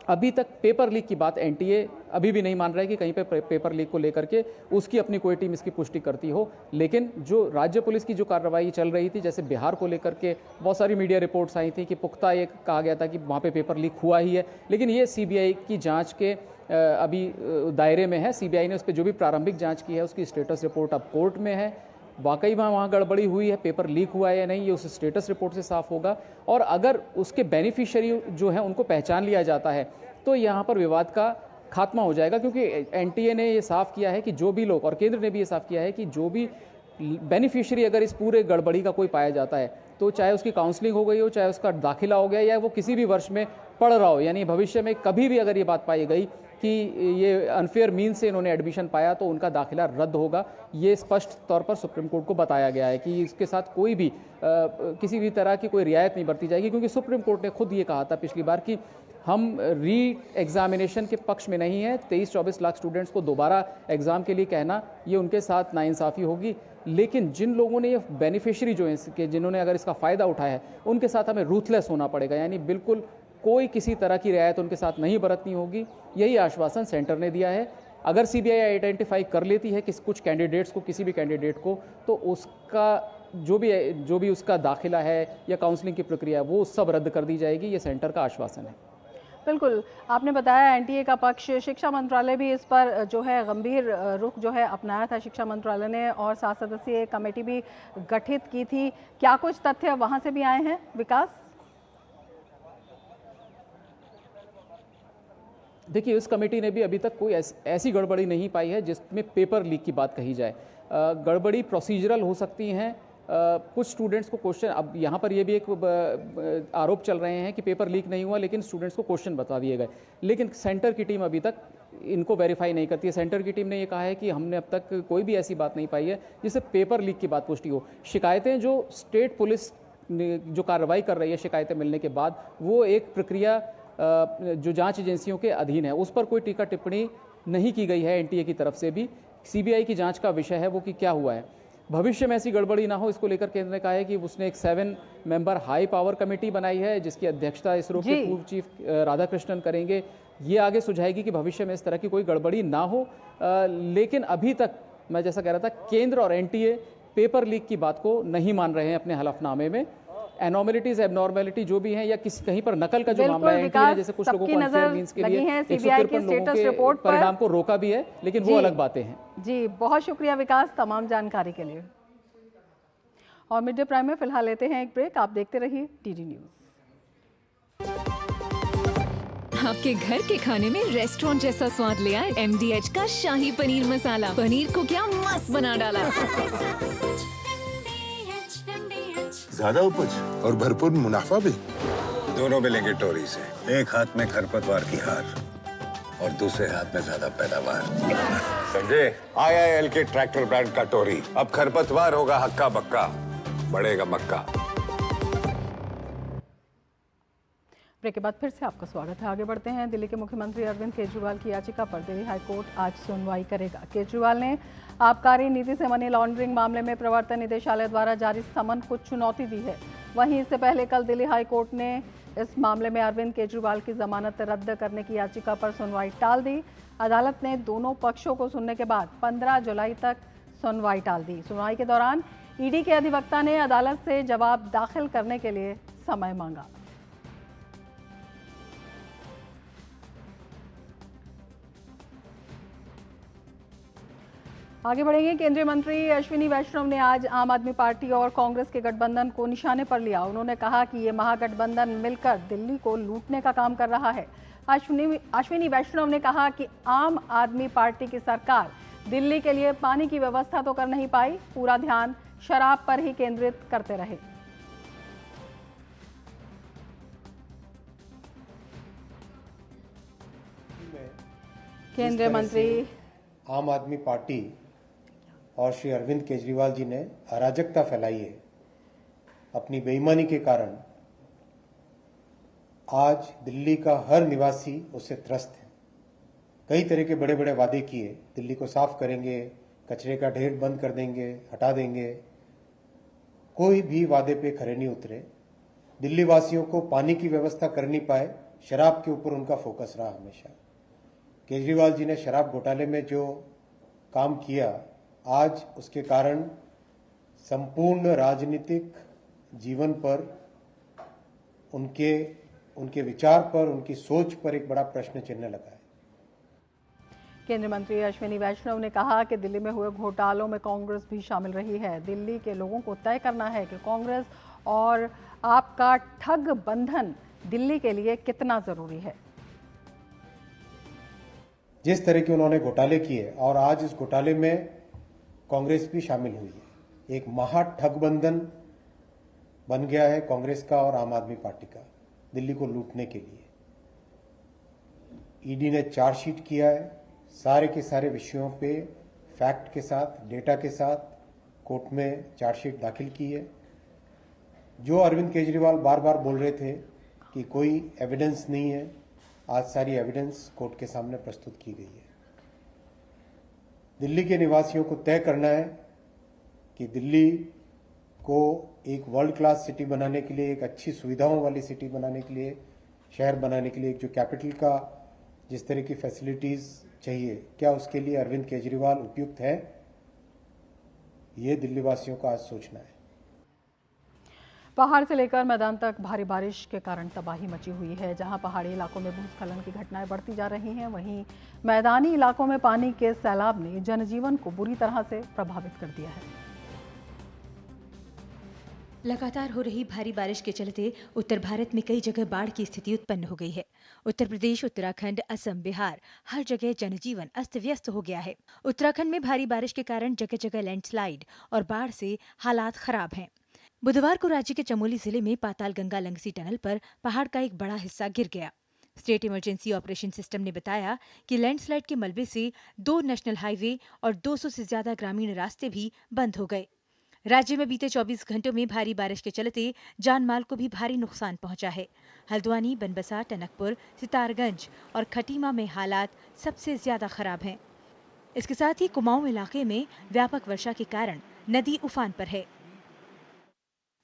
अभी तक पेपर लीक की बात एनटीए अभी भी नहीं मान रहा है कि कहीं पे पेपर लीक को लेकर के उसकी अपनी कोई टीम इसकी पुष्टि करती हो। लेकिन जो राज्य पुलिस की जो कार्रवाई चल रही थी, जैसे बिहार को लेकर के बहुत सारी मीडिया रिपोर्ट्स आई थी कि पुख्ता ये कहा गया था कि वहाँ पे पेपर लीक हुआ ही है, लेकिन ये सीबीआई की जांच के अभी दायरे में है। सीबीआई ने उस पर जो भी प्रारंभिक जाँच की है उसकी स्टेटस रिपोर्ट अब कोर्ट में है। वाकई में वहाँ गड़बड़ी हुई है, पेपर लीक हुआ है या नहीं, ये उस स्टेटस रिपोर्ट से साफ होगा। और अगर उसके बेनिफिशियरी जो है उनको पहचान लिया जाता है तो यहाँ पर विवाद का खात्मा हो जाएगा, क्योंकि एनटीए ने ये साफ किया है कि जो भी लोग, और केंद्र ने भी ये साफ किया है कि जो भी बेनिफिशियरी अगर इस पूरे गड़बड़ी का कोई पाया जाता है तो चाहे उसकी काउंसलिंग हो गई हो, चाहे उसका दाखिला हो गया, या वो किसी भी वर्ष में पढ़ रहा हो, यानी भविष्य में कभी भी अगर ये बात पाई गई कि ये अनफेयर मीन से इन्होंने एडमिशन पाया तो उनका दाखिला रद्द होगा। ये स्पष्ट तौर पर सुप्रीम कोर्ट को बताया गया है कि इसके साथ कोई भी किसी भी तरह की कोई रियायत नहीं बरती जाएगी, क्योंकि सुप्रीम कोर्ट ने खुद ये कहा था पिछली बार कि हम री एग्जामिनेशन के पक्ष में नहीं है। 23-24 लाख स्टूडेंट्स को दोबारा एग्ज़ाम के लिए कहना, ये उनके साथ नाइंसाफ़ी होगी। लेकिन जिन लोगों ने ये बेनिफिशियरी जो है, जिन्होंने अगर इसका फ़ायदा उठाया है, उनके साथ हमें रूथलेस होना पड़ेगा, यानी बिल्कुल कोई किसी तरह की रियायत उनके साथ नहीं बरतनी होगी। यही आश्वासन सेंटर ने दिया है। अगर सीबीआई आइडेंटिफाई कर लेती है कि कुछ कैंडिडेट्स को, किसी भी कैंडिडेट को, तो उसका जो भी उसका दाखिला है या काउंसलिंग की प्रक्रिया है वो सब रद्द कर दी जाएगी। ये सेंटर का आश्वासन है। बिल्कुल, आपने बताया एनटीए का पक्ष, शिक्षा मंत्रालय भी इस पर जो है गंभीर रुख जो है अपनाया था शिक्षा मंत्रालय ने, और 7 सदस्यीय कमेटी भी गठित की थी। क्या कुछ तथ्य वहां से भी आए हैं विकास? देखिए, उस कमेटी ने भी अभी तक कोई ऐसी गड़बड़ी नहीं पाई है जिसमें पेपर लीक की बात कही जाए। गड़बड़ी प्रोसीजरल हो सकती हैं। कुछ स्टूडेंट्स को क्वेश्चन, अब यहाँ पर ये भी एक आरोप चल रहे हैं कि पेपर लीक नहीं हुआ लेकिन स्टूडेंट्स को क्वेश्चन बता दिए गए, लेकिन सेंटर की टीम अभी तक इनको वेरीफाई नहीं करती है। सेंटर की टीम ने ये कहा है कि हमने अब तक कोई भी ऐसी बात नहीं पाई है जिससे पेपर लीक की बात पुष्टि हो। शिकायतें जो स्टेट पुलिस जो कार्रवाई कर रही है शिकायतें मिलने के बाद, वो एक प्रक्रिया जो जांच एजेंसियों के अधीन है, उस पर कोई टीका टिप्पणी नहीं की गई है एनटीए की तरफ से भी। सीबीआई की जांच का विषय है वो कि क्या हुआ है। भविष्य में ऐसी गड़बड़ी ना हो, इसको लेकर केंद्र ने कहा है कि उसने एक 7 मेंबर हाई पावर कमेटी बनाई है जिसकी अध्यक्षता इसरो के पूर्व चीफ राधाकृष्णन करेंगे। ये आगे सुझाएगी कि भविष्य में इस तरह की कोई गड़बड़ी ना हो। लेकिन अभी तक मैं जैसा कह रहा था, केंद्र और एनटीए पेपर लीक की बात को नहीं मान रहे हैं अपने हलफनामे में। एनॉर्मेलिटीज, एबनॉर्मेलिटी जो भी है, या किसी कहीं पर नकल का जो मामला है, एनटीए ने जैसे कुछ लोगों को अनफेयर मींस के लिए 153 लोगों के परिणाम को रोका भी है, लेकिन वो अलग बातें हैं। जी, बहुत शुक्रिया विकास तमाम जानकारी के लिए। और मिड डे प्राइम में फिलहाल लेते हैं एक ब्रेक। आप देखते रहिए डीडी न्यूज। आपके घर के खाने में रेस्टोरेंट जैसा स्वाद ले आए MDH का शाही पनीर मसाला। पनीर को क्या मस्त बना डाला। ज्यादा उपज और भरपूर मुनाफा भी। दोनों मिलेंगे टोरी से। एक हाथ में खरपतवार की हार और दूसरे हाथ में ज्यादा पैदावार। समझे? IIL के ट्रैक्टर ब्रांड का टोरी। अब खरपतवार होगा हक्का बक्का, बढ़ेगा मक्का। ब्रेक के बाद फिर से आपका स्वागत है। आगे बढ़ते हैं। दिल्ली के मुख्यमंत्री अरविंद केजरीवाल की याचिका पर दिल्ली हाईकोर्ट आज सुनवाई करेगा। केजरीवाल ने आबकारी नीति से मनी लॉन्ड्रिंग मामले में प्रवर्तन निदेशालय द्वारा जारी समन को चुनौती दी है। वहीं इससे पहले कल दिल्ली हाईकोर्ट ने इस मामले में अरविंद केजरीवाल की जमानत रद्द करने की याचिका पर सुनवाई टाल दी। अदालत ने दोनों पक्षों को सुनने के बाद 15 जुलाई तक सुनवाई टाल दी। सुनवाई के दौरान ईडी के अधिवक्ता ने अदालत से जवाब दाखिल करने के लिए समय मांगा। आगे बढ़ेंगे। केंद्रीय मंत्री अश्विनी वैष्णव ने आज आम आदमी पार्टी और कांग्रेस के गठबंधन को निशाने पर लिया। उन्होंने कहा कि ये महागठबंधन मिलकर दिल्ली को लूटने का काम कर रहा है। अश्विनी वैष्णव ने कहा कि आम आदमी पार्टी की सरकार दिल्ली के लिए पानी की व्यवस्था तो कर नहीं पाई, पूरा ध्यान शराब पर ही केंद्रित करते रहे। केंद्रीय मंत्री आम आदमी पार्टी और श्री अरविंद केजरीवाल जी ने अराजकता फैलाई है। अपनी बेईमानी के कारण आज दिल्ली का हर निवासी उससे त्रस्त है। कई तरह के बड़े बड़े वादे किए, दिल्ली को साफ करेंगे, कचरे का ढेर बंद कर देंगे, हटा देंगे। कोई भी वादे पे खरे नहीं उतरे। दिल्ली वासियों को पानी की व्यवस्था कर नहीं पाए, शराब के ऊपर उनका फोकस रहा हमेशा। केजरीवाल जी ने शराब घोटाले में जो काम किया, आज उसके कारण संपूर्ण राजनीतिक जीवन पर, उनके विचार पर, उनकी सोच पर एक बड़ा प्रश्न चिन्ह लगा है। केंद्रीय मंत्री अश्विनी वैष्णव ने कहा कि दिल्ली में हुए घोटालों में कांग्रेस भी शामिल रही है। दिल्ली के लोगों को तय करना है कि कांग्रेस और आपका ठग बंधन दिल्ली के लिए कितना जरूरी है। जिस तरह के उन्होंने घोटाले किए और आज इस घोटाले में कांग्रेस भी शामिल हुई है, एक महा ठगबंधन बन गया है कांग्रेस का और आम आदमी पार्टी का दिल्ली को लूटने के लिए। ईडी ने चार्जशीट किया है, सारे के सारे विषयों पे फैक्ट के साथ, डेटा के साथ कोर्ट में चार्जशीट दाखिल की है। जो अरविंद केजरीवाल बार बार बोल रहे थे कि कोई एविडेंस नहीं है, आज सारी एविडेंस कोर्ट के सामने प्रस्तुत की गई है। दिल्ली के निवासियों को तय करना है कि दिल्ली को एक वर्ल्ड क्लास सिटी बनाने के लिए, एक अच्छी सुविधाओं वाली सिटी बनाने के लिए, शहर बनाने के लिए, एक जो कैपिटल का जिस तरह की फैसिलिटीज चाहिए, क्या उसके लिए अरविंद केजरीवाल उपयुक्त है? ये दिल्ली वासियों का आज सोचना है। पहाड़ से लेकर मैदान तक भारी बारिश के कारण तबाही मची हुई है। जहां पहाड़ी इलाकों में भूस्खलन की घटनाएं बढ़ती जा रही हैं, वहीं मैदानी इलाकों में पानी के सैलाब ने जनजीवन को बुरी तरह से प्रभावित कर दिया है। लगातार हो रही भारी बारिश के चलते उत्तर भारत में कई जगह बाढ़ की स्थिति उत्पन्न हो गई है। उत्तर प्रदेश, उत्तराखंड, असम, बिहार, हर जगह जनजीवन अस्त व्यस्त हो गया है। उत्तराखंड में भारी बारिश के कारण जगह जगह लैंडस्लाइड और बाढ़ से हालात खराब हैं। बुधवार को राज्य के चमोली जिले में पातालगंगा लंगसी टनल पर पहाड़ का एक बड़ा हिस्सा गिर गया। स्टेट इमरजेंसी ऑपरेशन सिस्टम ने बताया कि लैंडस्लाइड के मलबे से 2 नेशनल हाईवे और 200 से ज्यादा ग्रामीण रास्ते भी बंद हो गए। राज्य में बीते 24 घंटों में भारी बारिश के चलते जानमाल को भी भारी नुकसान पहुंचा है। हल्द्वानी, बनबसा, टनकपुर, सितारगंज और खटीमा में हालात सबसे ज्यादा खराब हैं। इसके साथ ही कुमाऊं इलाके में व्यापक वर्षा के कारण नदी उफान पर है।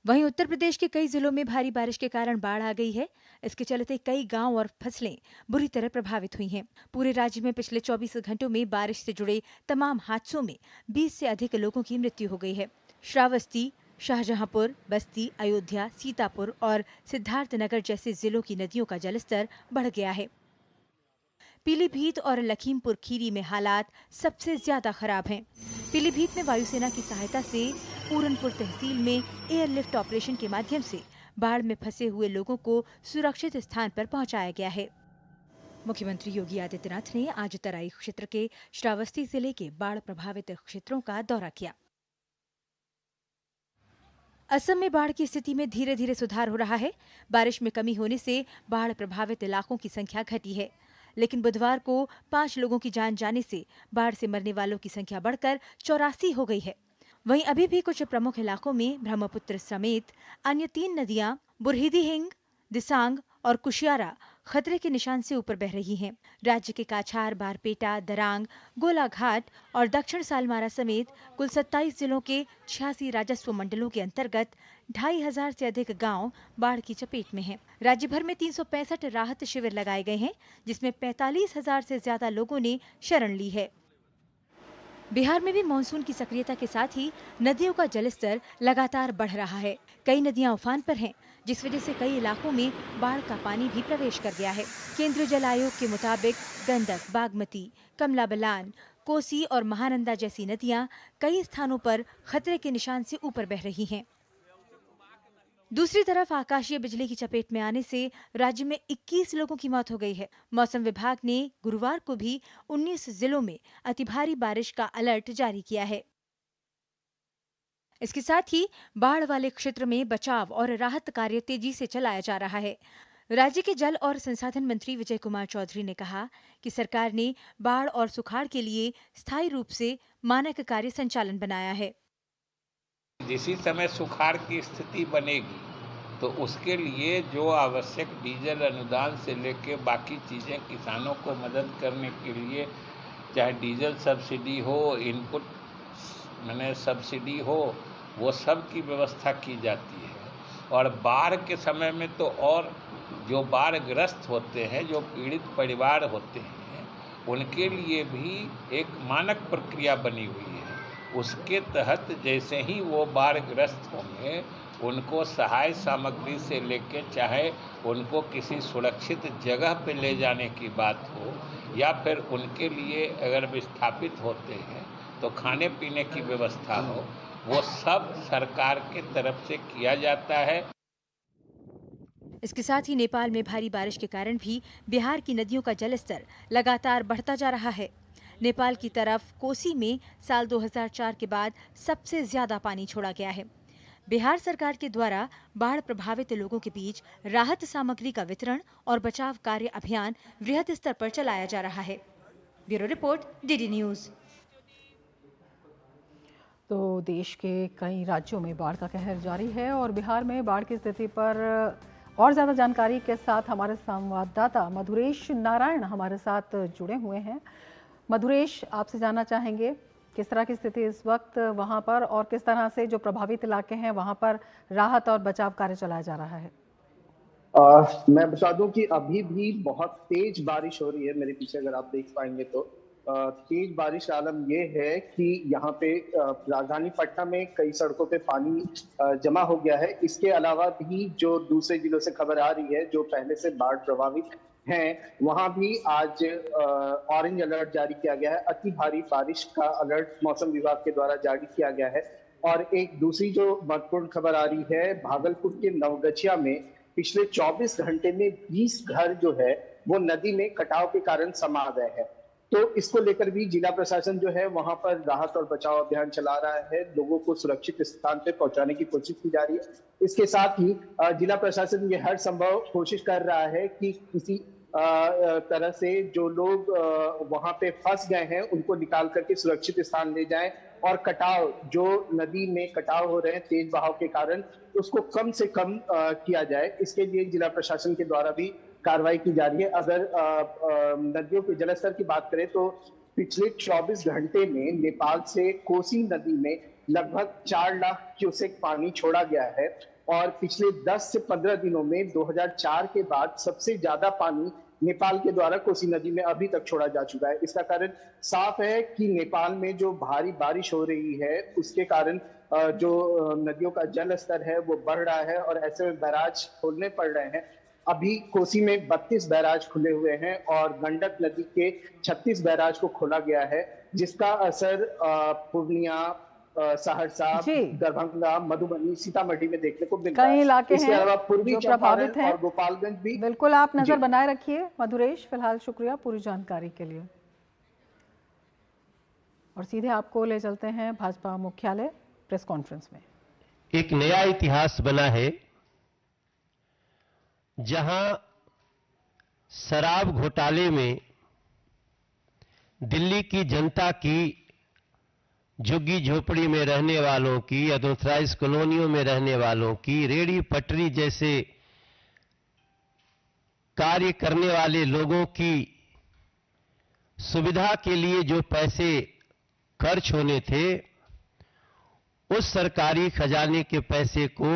वहीं उत्तर प्रदेश के कई जिलों में भारी बारिश के कारण बाढ़ आ गई है। इसके चलते कई गांव और फसलें बुरी तरह प्रभावित हुई हैं। पूरे राज्य में पिछले 24 घंटों में बारिश से जुड़े तमाम हादसों में 20 से अधिक लोगों की मृत्यु हो गई है। श्रावस्ती, शाहजहांपुर, बस्ती, अयोध्या, सीतापुर और सिद्धार्थनगर जैसे जिलों की नदियों का जलस्तर बढ़ गया है। पीलीभीत और लखीमपुर खीरी में हालात सबसे ज्यादा खराब हैं। पीलीभीत में वायुसेना की सहायता से पूरनपुर तहसील में एयरलिफ्ट ऑपरेशन के माध्यम से बाढ़ में फंसे हुए लोगों को सुरक्षित स्थान पर पहुंचाया गया है। मुख्यमंत्री योगी आदित्यनाथ ने आज तराई क्षेत्र के श्रावस्ती जिले के बाढ़ प्रभावित क्षेत्रों का दौरा किया। असम में बाढ़ की स्थिति में धीरे धीरे सुधार हो रहा है। बारिश में कमी होने से बाढ़ प्रभावित इलाकों की संख्या घटी है, लेकिन बुधवार को 5 लोगों की जान जाने से बाढ़ से मरने वालों की संख्या बढ़कर 84 हो गई है। वहीं अभी भी कुछ प्रमुख इलाकों में ब्रह्मपुत्र समेत अन्य 3 नदियां बुरहीदीहिंग, दिसांग और कुशियारा खतरे के निशान से ऊपर बह रही हैं। राज्य के काछार, बारपेटा, दरांग, गोलाघाट और दक्षिण सालमारा समेत कुल 27 जिलों के 86 राजस्व मंडलों के अंतर्गत 2500 से अधिक गांव बाढ़ की चपेट में हैं। राज्य भर में 365 राहत शिविर लगाए गए हैं, जिसमें 45,000 से ज्यादा लोगों ने शरण ली है। बिहार में भी मानसून की सक्रियता के साथ ही नदियों का जलस्तर लगातार बढ़ रहा है। कई नदियां उफान पर हैं, जिस वजह से कई इलाकों में बाढ़ का पानी भी प्रवेश कर गया है। केंद्रीय जल आयोग के मुताबिक गंडक, बागमती, कमला बलान, कोसी और महानंदा जैसी नदियां कई स्थानों पर खतरे के निशान से ऊपर बह रही हैं। दूसरी तरफ आकाशीय बिजली की चपेट में आने से राज्य में 21 लोगों की मौत हो गई है। मौसम विभाग ने गुरुवार को भी 19 जिलों में अति भारी बारिश का अलर्ट जारी किया है। इसके साथ ही बाढ़ वाले क्षेत्र में बचाव और राहत कार्य तेजी से चलाया जा रहा है। राज्य के जल और संसाधन मंत्री विजय कुमार चौधरी ने कहा कि सरकार ने बाढ़ और सुखाड़ के लिए स्थायी रूप से मानक कार्य संचालन बनाया है। जिसी समय सुखाड़ की स्थिति बनेगी तो उसके लिए जो आवश्यक डीजल अनुदान से लेके बाकी चीज़ें किसानों को मदद करने के लिए, चाहे डीजल सब्सिडी हो, इनपुट मैंने सब्सिडी हो, वो सब की व्यवस्था की जाती है। और बाढ़ के समय में तो और जो बाढ़ग्रस्त होते हैं, जो पीड़ित परिवार होते हैं, उनके लिए भी एक मानक प्रक्रिया बनी हुई है। उसके तहत जैसे ही वो बाढ़ग्रस्त होंगे उनको सहाय सामग्री से लेके चाहे उनको किसी सुरक्षित जगह पे ले जाने की बात हो या फिर उनके लिए अगर विस्थापित होते हैं तो खाने पीने की व्यवस्था हो, वो सब सरकार के तरफ से किया जाता है। इसके साथ ही नेपाल में भारी बारिश के कारण भी बिहार की नदियों का जलस्तर लगातार बढ़ता जा रहा है। नेपाल की तरफ कोसी में साल 2004 के बाद सबसे ज्यादा पानी छोड़ा गया है। बिहार सरकार के द्वारा बाढ़ प्रभावित लोगों के बीच राहत सामग्री का वितरण और बचाव कार्य अभियान वृहद स्तर पर चलाया जा रहा है। Bureau report, DD news. तो देश के कई राज्यों में बाढ़ का कहर जारी है और बिहार में बाढ़ की स्थिति पर और ज़्यादा जानकारी के साथ हमारे संवाददाता मधुरेश नारायण हमारे साथ जुड़े हुए हैं। मधुरेश, आपसे जानना चाहेंगे किस तरह की स्थिति इस वक्त वहां पर और किस तरह से जो प्रभावित इलाके हैं वहां पर राहत और बचाव कार्य चलाया जा रहा है। मैं बता दूं कि अभी भी बहुत तेज बारिश हो रही है। मेरे पीछे अगर आप देख पाएंगे तो तेज बारिश का आलम ये है कि यहाँ पे राजधानी पटना में कई सड़कों पे पानी जमा हो गया है। इसके अलावा भी जो दूसरे जिलों से खबर आ रही है जो पहले से बाढ़ प्रभावित हैं, वहां भी आज ऑरेंज अलर्ट जारी किया गया है। अति भारी बारिश का अलर्ट मौसम विभाग के द्वारा जारी किया गया है। और एक दूसरी जो महत्वपूर्ण खबर आ रही है, भागलपुर के नवगछिया में पिछले 24 घंटे में 20 घर जो है वो नदी में कटाव के कारण समा गए हैं। तो इसको लेकर भी जिला प्रशासन जो है वहां पर राहत और बचाव अभियान चला रहा है। लोगों को सुरक्षित स्थान पे पहुंचाने की कोशिश की जा रही है। इसके साथ ही जिला प्रशासन ये हर संभव कोशिश कर रहा है कि किसी तरह से जो लोग वहां पे फंस गए हैं उनको निकाल करके सुरक्षित स्थान ले जाएं और कटाव जो नदी में कटाव हो रहे हैं तेज बहाव के कारण उसको कम से कम किया जाए। इसके लिए जिला प्रशासन के द्वारा भी कार्रवाई की जा रही है। अगर नदियों के जलस्तर की बात करें तो पिछले 24 घंटे में नेपाल से कोसी नदी में लगभग 4 लाख क्यूसेक पानी छोड़ा गया है और पिछले 10 से 15 दिनों में 2004 के बाद सबसे ज्यादा पानी नेपाल के द्वारा कोसी नदी में अभी तक छोड़ा जा चुका है। इसका कारण साफ है कि नेपाल में जो भारी बारिश हो रही है उसके कारण जो नदियों का जल स्तर है वो बढ़ रहा है और ऐसे में बैराज खोलने पड़ रहे हैं। अभी कोसी में 32 बैराज खुले हुए हैं और गंडक नदी के 36 बैराज को खोला गया है, जिसका असर पूर्णिया, सहरसा, दरभंगा, मधुबनी, सीतामढ़ी में देखने को मिल रहा है। कई इलाके हैं पूर्वी जो प्रभावित हैं और गोपालगंज भी। बिल्कुल, आप नजर बनाए रखिए मधुरेश। फिलहाल शुक्रिया पूरी जानकारी के लिए। और सीधे आपको ले चलते हैं भाजपा मुख्यालय प्रेस कॉन्फ्रेंस में। एक नया इतिहास बना है जहां शराब घोटाले में दिल्ली की जनता की, झुग्गी झोपड़ी में रहने वालों की, अनऑथराइज्ड कॉलोनियों में रहने वालों की, रेड़ी पटरी जैसे कार्य करने वाले लोगों की सुविधा के लिए जो पैसे खर्च होने थे, उस सरकारी खजाने के पैसे को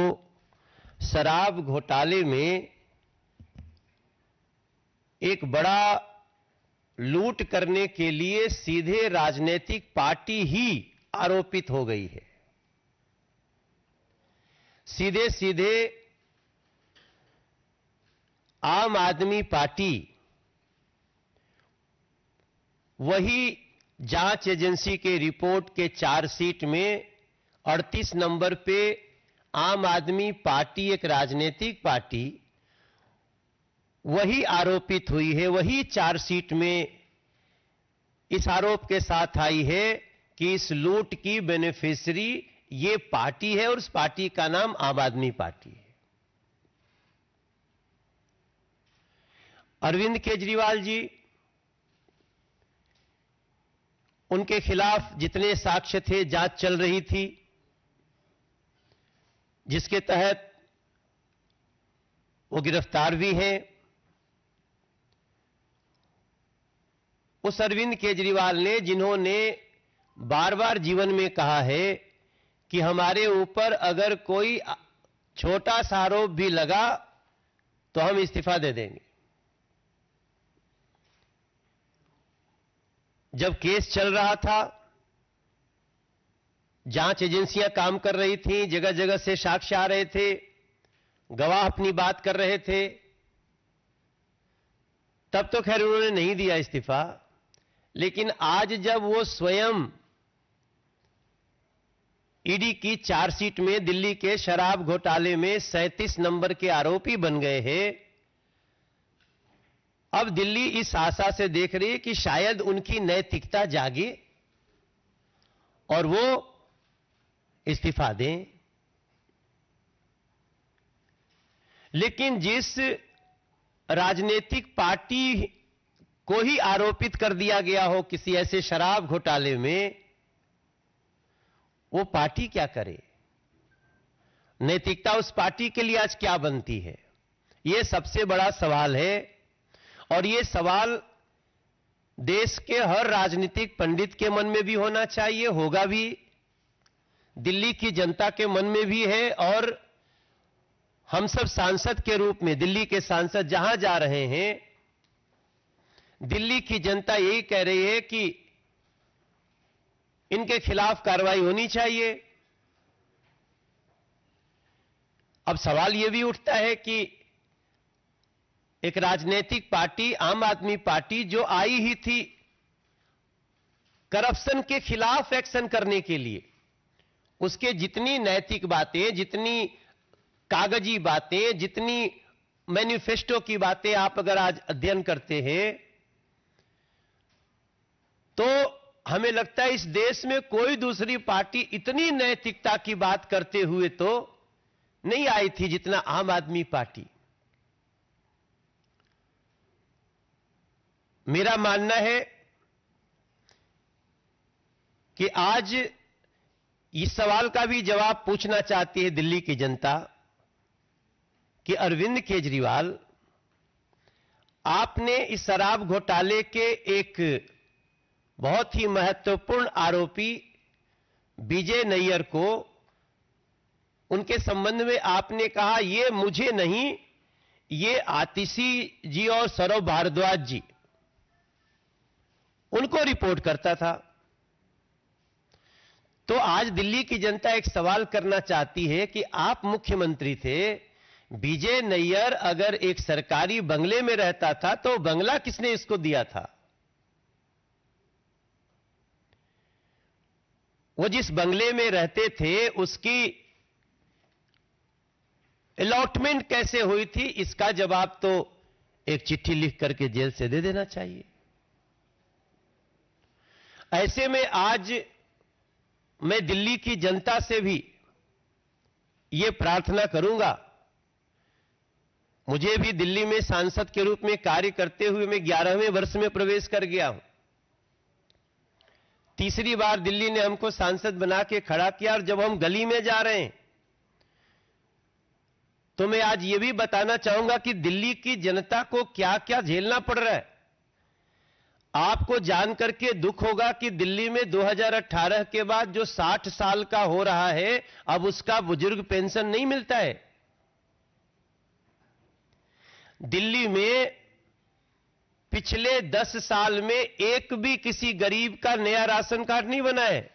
शराब घोटाले में एक बड़ा लूट करने के लिए सीधे राजनीतिक पार्टी ही आरोपित हो गई है। सीधे सीधे आम आदमी पार्टी वही जांच एजेंसी के रिपोर्ट के चार्जशीट में 38 नंबर पे आम आदमी पार्टी, एक राजनीतिक पार्टी, वही आरोपित हुई है। वही चार्जशीट में इस आरोप के साथ आई है कि इस लूट की बेनिफिशियरी ये पार्टी है और उस पार्टी का नाम आम आदमी पार्टी है। अरविंद केजरीवाल जी, उनके खिलाफ जितने साक्ष्य थे, जांच चल रही थी, जिसके तहत वो गिरफ्तार भी हैं। उस अरविंद केजरीवाल ने, जिन्होंने बार बार जीवन में कहा है कि हमारे ऊपर अगर कोई छोटा सा आरोप भी लगा तो हम इस्तीफा दे देंगे। जब केस चल रहा था जांच एजेंसियां काम कर रही थी, जगह जगह से साक्ष्य आ रहे थे, गवाह अपनी बात कर रहे थे, तब तो खैर उन्होंने नहीं दिया इस्तीफा। लेकिन आज जब वो स्वयं ईडी की चार्जशीट में दिल्ली के शराब घोटाले में 37 नंबर के आरोपी बन गए हैं, अब दिल्ली इस आशा से देख रही है कि शायद उनकी नैतिकता जागे और वो इस्तीफा दें। लेकिन जिस राजनीतिक पार्टी को ही आरोपित कर दिया गया हो किसी ऐसे शराब घोटाले में, वो पार्टी क्या करे? नैतिकता उस पार्टी के लिए आज क्या बनती है? यह सबसे बड़ा सवाल है और यह सवाल देश के हर राजनीतिक पंडित के मन में भी होना चाहिए, होगा भी, दिल्ली की जनता के मन में भी है। और हम सब सांसद के रूप में, दिल्ली के सांसद जहां जा रहे हैं, दिल्ली की जनता यही कह रही है कि इनके खिलाफ कार्रवाई होनी चाहिए। अब सवाल यह भी उठता है कि एक राजनीतिक पार्टी, आम आदमी पार्टी, जो आई ही थी करप्शन के खिलाफ एक्शन करने के लिए, उसके जितनी नैतिक बातें, जितनी कागजी बातें, जितनी मैनिफेस्टो की बातें आप अगर आज अध्ययन करते हैं, तो हमें लगता है इस देश में कोई दूसरी पार्टी इतनी नैतिकता की बात करते हुए तो नहीं आई थी जितना आम आदमी पार्टी। मेरा मानना है कि आज इस सवाल का भी जवाब पूछना चाहती है दिल्ली की जनता कि अरविंद केजरीवाल, आपने इस शराब घोटाले के एक बहुत ही महत्वपूर्ण आरोपी विजय नैयर को, उनके संबंध में आपने कहा ये मुझे नहीं, ये आतिशी जी और सौरभ भारद्वाज जी, उनको रिपोर्ट करता था। तो आज दिल्ली की जनता एक सवाल करना चाहती है कि आप मुख्यमंत्री थे, विजय नैयर अगर एक सरकारी बंगले में रहता था तो बंगला किसने इसको दिया था? वो जिस बंगले में रहते थे उसकी अलॉटमेंट कैसे हुई थी, इसका जवाब तो एक चिट्ठी लिख करके जेल से दे देना चाहिए। ऐसे में आज मैं दिल्ली की जनता से भी यह प्रार्थना करूंगा, मुझे भी दिल्ली में सांसद के रूप में कार्य करते हुए मैं 11वें वर्ष में प्रवेश कर गया हूं। तीसरी बार दिल्ली ने हमको सांसद बना के खड़ा किया और जब हम गली में जा रहे हैं तो मैं आज यह भी बताना चाहूंगा कि दिल्ली की जनता को क्या क्या झेलना पड़ रहा है। आपको जानकर के दुख होगा कि दिल्ली में 2018 के बाद जो 60 साल का हो रहा है, अब उसका बुजुर्ग पेंशन नहीं मिलता है। दिल्ली में पिछले 10 साल में एक भी किसी गरीब का नया राशन कार्ड नहीं बना है,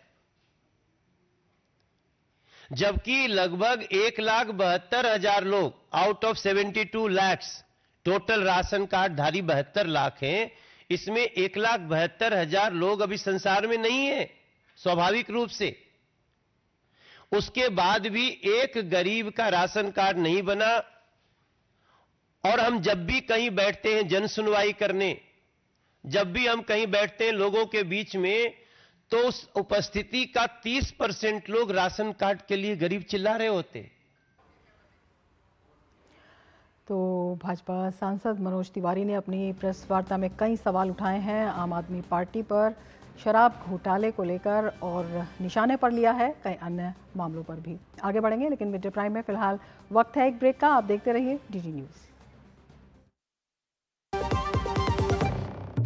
जबकि लगभग 1,72,000 लोग out of 72 lakh total ration card धारी 72 लाख हैं, इसमें 1,72,000 लोग अभी संसार में नहीं है स्वाभाविक रूप से। उसके बाद भी एक गरीब का राशन कार्ड नहीं बना। और हम जब भी कहीं बैठते हैं जन सुनवाई करने, जब भी हम कहीं बैठते हैं लोगों के बीच में, तो उस उपस्थिति का 30% लोग राशन कार्ड के लिए गरीब चिल्ला रहे होते। तो भाजपा सांसद मनोज तिवारी ने अपनी प्रेस वार्ता में कई सवाल उठाए हैं आम आदमी पार्टी पर, शराब घोटाले को लेकर और निशाने पर लिया है कई अन्य मामलों पर भी। आगे बढ़ेंगे, लेकिन मिड डे प्राइम में फिलहाल वक्त है एक ब्रेक का। आप देखते रहिए डीडी न्यूज।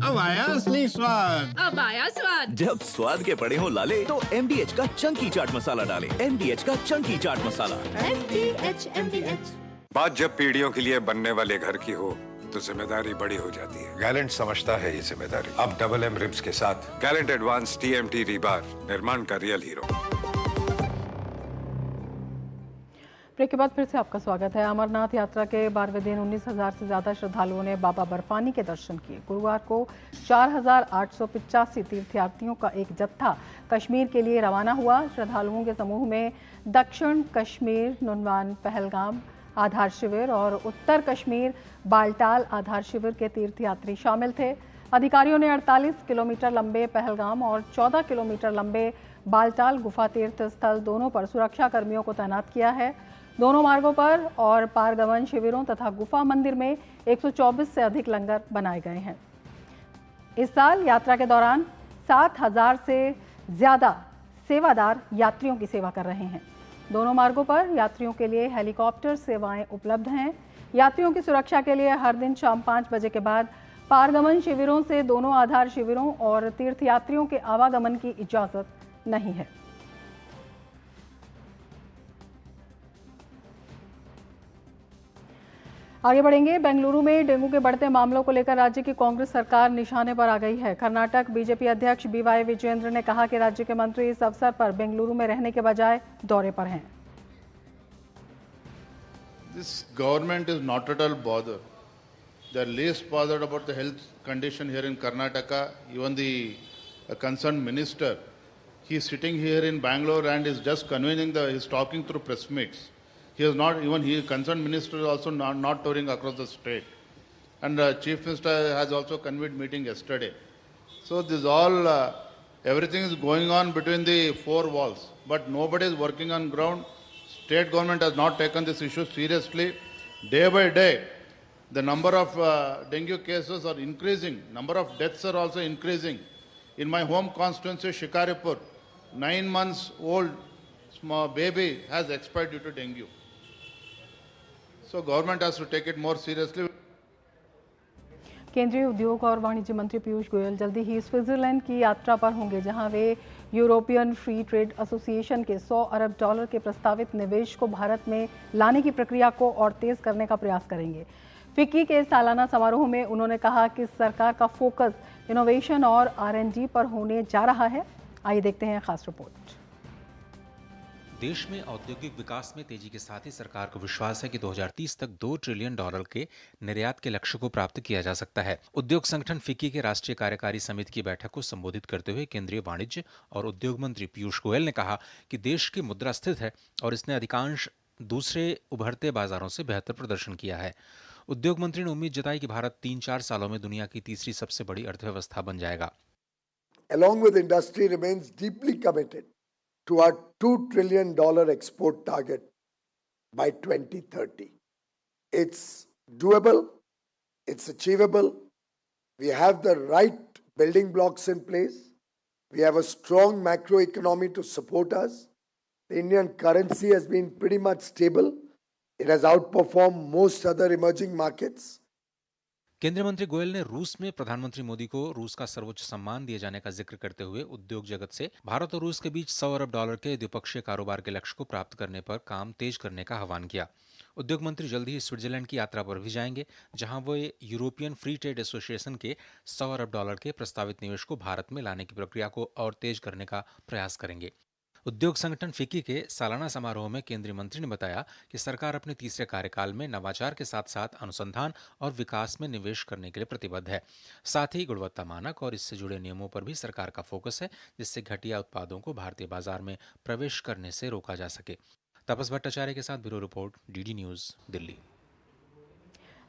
अब आया असली स्वाद, अब आया स्वाद। जब स्वाद के पड़े हो लाले तो MDH का चंकी चाट मसाला डालें। MDH का चंकी चाट मसाला। MDH। बात जब पीढ़ियों के लिए बनने वाले घर की हो तो जिम्मेदारी बड़ी हो जाती है। गैलेंट समझता है ये जिम्मेदारी। अब डबल M रिब्स के साथ गैलेंट एडवांस TMT रीबार, निर्माण का रियल हीरो। ब्रेक के बाद फिर से आपका स्वागत है। अमरनाथ यात्रा के 12वें दिन 19,000 से ज्यादा श्रद्धालुओं ने बाबा बर्फानी के दर्शन किए। गुरुवार को 4,885 तीर्थयात्रियों का एक जत्था कश्मीर के लिए रवाना हुआ। श्रद्धालुओं के समूह में दक्षिण कश्मीर नुनवान पहलगाम आधार शिविर और उत्तर कश्मीर बालटाल आधार शिविर के तीर्थयात्री शामिल थे। अधिकारियों ने 48 किलोमीटर लंबे पहलगाम और 14 किलोमीटर लंबे बालटाल गुफा तीर्थ स्थल दोनों पर सुरक्षा कर्मियों को तैनात किया है। दोनों मार्गों पर और पारगमन शिविरों तथा गुफा मंदिर में 124 से अधिक लंगर बनाए गए हैं। इस साल यात्रा के दौरान 7,000 से ज्यादा सेवादार यात्रियों की सेवा कर रहे हैं। दोनों मार्गों पर यात्रियों के लिए हेलीकॉप्टर सेवाएं उपलब्ध हैं। यात्रियों की सुरक्षा के लिए हर दिन शाम 5 बजे के बाद पारगमन शिविरों से दोनों आधार शिविरों और तीर्थयात्रियों के आवागमन की इजाजत नहीं है। आगे बढ़ेंगे। बेंगलुरु में डेंगू के बढ़ते मामलों को लेकर राज्य की कांग्रेस सरकार निशाने पर आ गई है। कर्नाटक बीजेपी अध्यक्ष बीवाई विजयेंद्र ने कहा कि राज्य के मंत्री इस अवसर पर बेंगलुरु में रहने के बजाय दौरे पर हैं। This government is not at all bothered. They are least bothered about the health condition here in Karnataka. Even the concerned minister, he is sitting here in Bangalore and is just convening he is talking through press meets. He is not even concerned minister is also not touring across the state, and chief minister has also convened meeting yesterday. So this all everything is going on between the four walls, but nobody is working on ground. State government has not taken this issue seriously. Day by day, the number of dengue cases are increasing. Number of deaths are also increasing. In my home constituency, Shikaripur, 9 months old small baby has expired due to dengue. So government has to take it more seriously. केंद्रीय उद्योग और वाणिज्य मंत्री पीयूष गोयल जल्दी ही स्विट्जरलैंड की यात्रा पर होंगे, जहां वे यूरोपियन फ्री ट्रेड एसोसिएशन के $100 अरब के प्रस्तावित निवेश को भारत में लाने की प्रक्रिया को और तेज करने का प्रयास करेंगे। फिक्की के सालाना समारोह में उन्होंने कहा कि सरकार का फोकस इनोवेशन और R&D पर होने जा रहा है। आइए देखते हैं खास रिपोर्ट। देश में औद्योगिक विकास में तेजी के साथ ही सरकार को विश्वास है कि 2030 तक $2 ट्रिलियन के निर्यात के लक्ष्य को प्राप्त किया जा सकता है। उद्योग संगठन फिक्की के राष्ट्रीय कार्यकारी समिति की बैठक को संबोधित करते हुए केंद्रीय वाणिज्य और उद्योग मंत्री पीयूष गोयल ने कहा कि देश की मुद्रा स्थिर है और इसने अधिकांश दूसरे उभरते बाजारों से बेहतर प्रदर्शन किया है। उद्योग मंत्री ने उम्मीद जताई कि भारत 3-4 सालों में दुनिया की तीसरी सबसे बड़ी अर्थव्यवस्था बन जाएगा। Along with industry remains deeply committed to our $2 trillion export target by 2030. It's doable, it's achievable. We have the right building blocks in place. We have a strong macroeconomy to support us. The Indian currency has been pretty much stable. It has outperformed most other emerging markets. केंद्रीय मंत्री गोयल ने रूस में प्रधानमंत्री मोदी को रूस का सर्वोच्च सम्मान दिए जाने का जिक्र करते हुए उद्योग जगत से भारत और रूस के बीच $100 अरब के द्विपक्षीय कारोबार के लक्ष्य को प्राप्त करने पर काम तेज करने का आह्वान किया। उद्योग मंत्री जल्दी ही स्विट्जरलैंड की यात्रा पर भी जाएंगे, जहां वे यूरोपियन फ्री ट्रेड एसोसिएशन के $100 अरब के प्रस्तावित निवेश को भारत में लाने की प्रक्रिया को और तेज करने का प्रयास करेंगे। उद्योग संगठन फिक्की के सालाना समारोह में केंद्रीय मंत्री ने बताया कि सरकार अपने तीसरे कार्यकाल में नवाचार के साथ साथ अनुसंधान और विकास में निवेश करने के लिए प्रतिबद्ध है। साथ ही गुणवत्ता मानक और इससे जुड़े नियमों पर भी सरकार का फोकस है, जिससे घटिया उत्पादों को भारतीय बाजार में प्रवेश करने से रोका जा सके। तपस भट्टाचार्य के साथ bureau report, DD news, Delhi.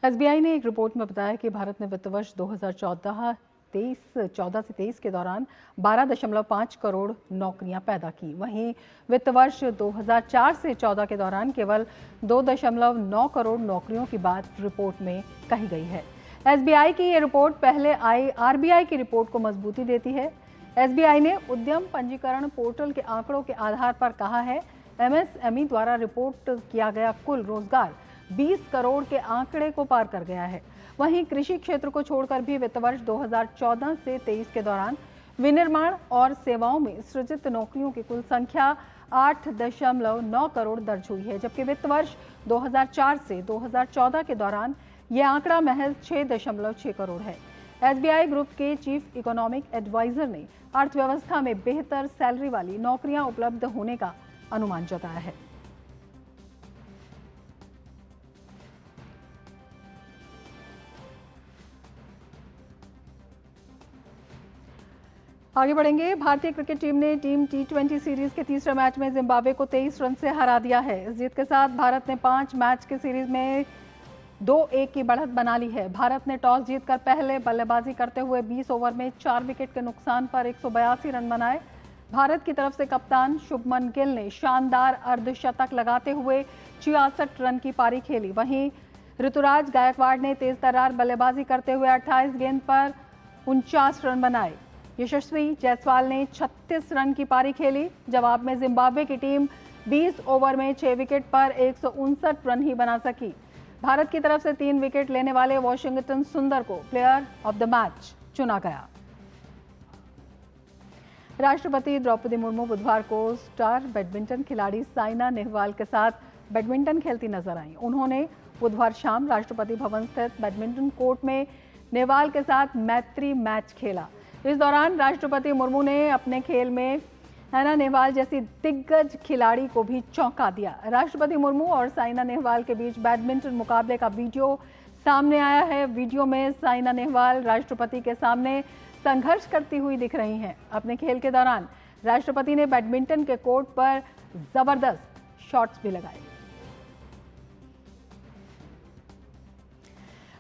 SBI ने एक रिपोर्ट में बताया कि भारत ने वित्त वर्ष 2014 से 23 के दौरान 12.5 करोड़ नौकरियां पैदा की। वहीं वित्त वर्ष 2004 से 14 के दौरान केवल 2.9 करोड़ नौकरियों की बात रिपोर्ट में कही गई है। एसबीआई की ये रिपोर्ट पहले आई आरबीआई की रिपोर्ट को मजबूती देती है। एसबीआई ने उद्यम पंजीकरण पोर्टल के आंकड़ों के आधार पर कहा है, एमएसएमई द्वारा रिपोर्ट किया गया कुल रोजगार 20 करोड़ के आंकड़े को पार कर गया है। वहीं कृषि क्षेत्र को छोड़कर भी वित्त वर्ष 2014 से 23 के दौरान विनिर्माण और सेवाओं में सृजित नौकरियों की कुल संख्या 8.9 करोड़ दर्ज हुई है, जबकि वित्त वर्ष 2004 से 2014 के दौरान यह आंकड़ा महज 6.6 करोड़ है। एसबीआई ग्रुप के चीफ इकोनॉमिक एडवाइजर ने अर्थव्यवस्था में बेहतर सैलरी वाली नौकरियां उपलब्ध होने का अनुमान जताया है। आगे बढ़ेंगे। भारतीय क्रिकेट टीम ने टीम T20 सीरीज के तीसरे मैच में जिम्बाब्वे को 23 रन से हरा दिया है। इस जीत के साथ भारत ने 5 मैच की सीरीज में 2-1 की बढ़त बना ली है। भारत ने टॉस जीतकर पहले बल्लेबाजी करते हुए 20 ओवर में 4 विकेट के नुकसान पर 182 रन बनाए। भारत की तरफ से कप्तान शुभमन गिल ने शानदार अर्धशतक लगाते हुए 66 रन की पारी खेली। वहीं ऋतुराज गायकवाड़ ने तेज तर्रार बल्लेबाजी करते हुए 28 गेंद पर 49 रन बनाए। यशस्वी जायसवाल ने 36 रन की पारी खेली। जवाब में जिम्बाब्वे की टीम 20 ओवर में 6 विकेट पर 159 रन ही बना सकी। भारत की तरफ से 3 विकेट लेने वाले वॉशिंगटन सुंदर को प्लेयर ऑफ द मैच चुना गया। राष्ट्रपति द्रौपदी मुर्मू बुधवार को स्टार बैडमिंटन खिलाड़ी साइना नेहवाल के साथ बैडमिंटन खेलती नजर आईं। उन्होंने बुधवार शाम राष्ट्रपति भवन स्थित बैडमिंटन कोर्ट में नेहवाल के साथ मैत्री मैच खेला। इस दौरान राष्ट्रपति मुर्मू ने अपने खेल में साइना नेहवाल जैसी दिग्गज खिलाड़ी को भी चौंका दिया। राष्ट्रपति मुर्मू और साइना नेहवाल के बीच बैडमिंटन मुकाबले का वीडियो सामने आया है। वीडियो में साइना नेहवाल राष्ट्रपति के सामने संघर्ष करती हुई दिख रही हैं। अपने खेल के दौरान राष्ट्रपति ने बैडमिंटन के कोर्ट पर जबरदस्त शॉट्स भी लगाए।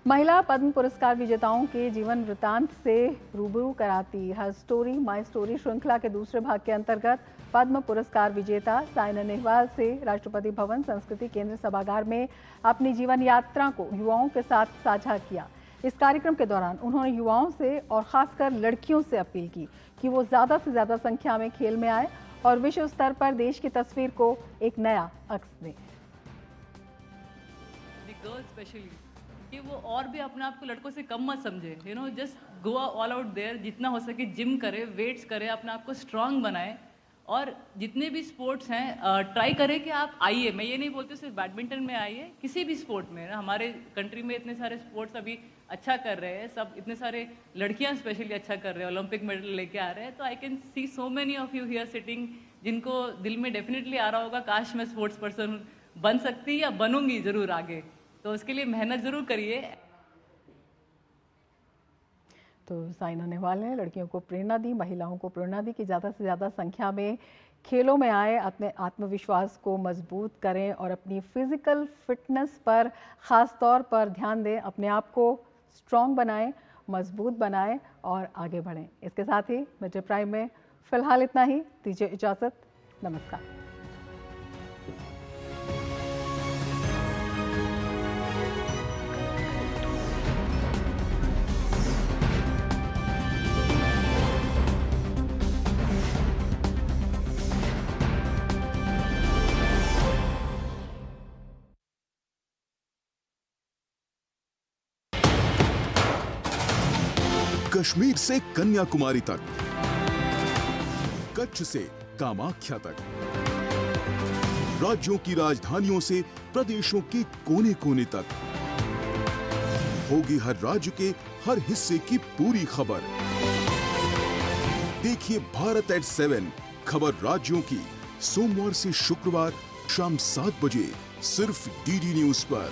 महिला पद्म पुरस्कार विजेताओं के जीवन वृत्तांत से रूबरू कराती हर स्टोरी माय स्टोरी श्रृंखला के दूसरे भाग के अंतर्गत पद्म पुरस्कार विजेता साइना नेहवाल से राष्ट्रपति भवन संस्कृति केंद्र सभागार में अपनी जीवन यात्रा को युवाओं के साथ साझा किया। इस कार्यक्रम के दौरान उन्होंने युवाओं से और खासकर लड़कियों से अपील की कि वो ज़्यादा से ज़्यादा संख्या में खेल में आए और विश्व स्तर पर देश की तस्वीर को एक नया अक्स दें। कि वो और भी अपने आप को लड़कों से कम मत समझे, just go all out there, जितना हो सके जिम करे, वेट्स करे, अपने आप को स्ट्रांग बनाए और जितने भी स्पोर्ट्स हैं ट्राई करें कि आप आइए। मैं ये नहीं बोलती सिर्फ बैडमिंटन में आइए, किसी भी स्पोर्ट में ना। हमारे कंट्री में इतने सारे स्पोर्ट्स अभी अच्छा कर रहे हैं, सब इतने सारे लड़कियां स्पेशली अच्छा कर रहे हैं, ओलंपिक मेडल लेके आ रहे हैं। तो I can see so many of you here sitting जिनको दिल में डेफिनेटली आ रहा होगा काश मैं स्पोर्ट्स पर्सन बन सकती या बनूंगी ज़रूर आगे, तो उसके लिए मेहनत जरूर करिए। तो साइना नेहवाल ने लड़कियों को प्रेरणा दी, महिलाओं को प्रेरणा दी कि ज़्यादा से ज़्यादा संख्या में खेलों में आए, अपने आत्मविश्वास को मजबूत करें और अपनी फिजिकल फिटनेस पर ख़ास तौर पर ध्यान दें, अपने आप को स्ट्रॉन्ग बनाएं, मजबूत बनाएं और आगे बढ़ें। इसके साथ ही मिड प्राइम में फ़िलहाल इतना ही। दीजिए इजाज़त, नमस्कार। कश्मीर से कन्याकुमारी तक, कच्छ से कामाख्या तक, राज्यों की राजधानियों से प्रदेशों के कोने कोने तक, होगी हर राज्य के हर हिस्से की पूरी खबर। देखिए भारत एट 7 खबर राज्यों की, सोमवार से शुक्रवार शाम 7 बजे सिर्फ डीडी न्यूज पर।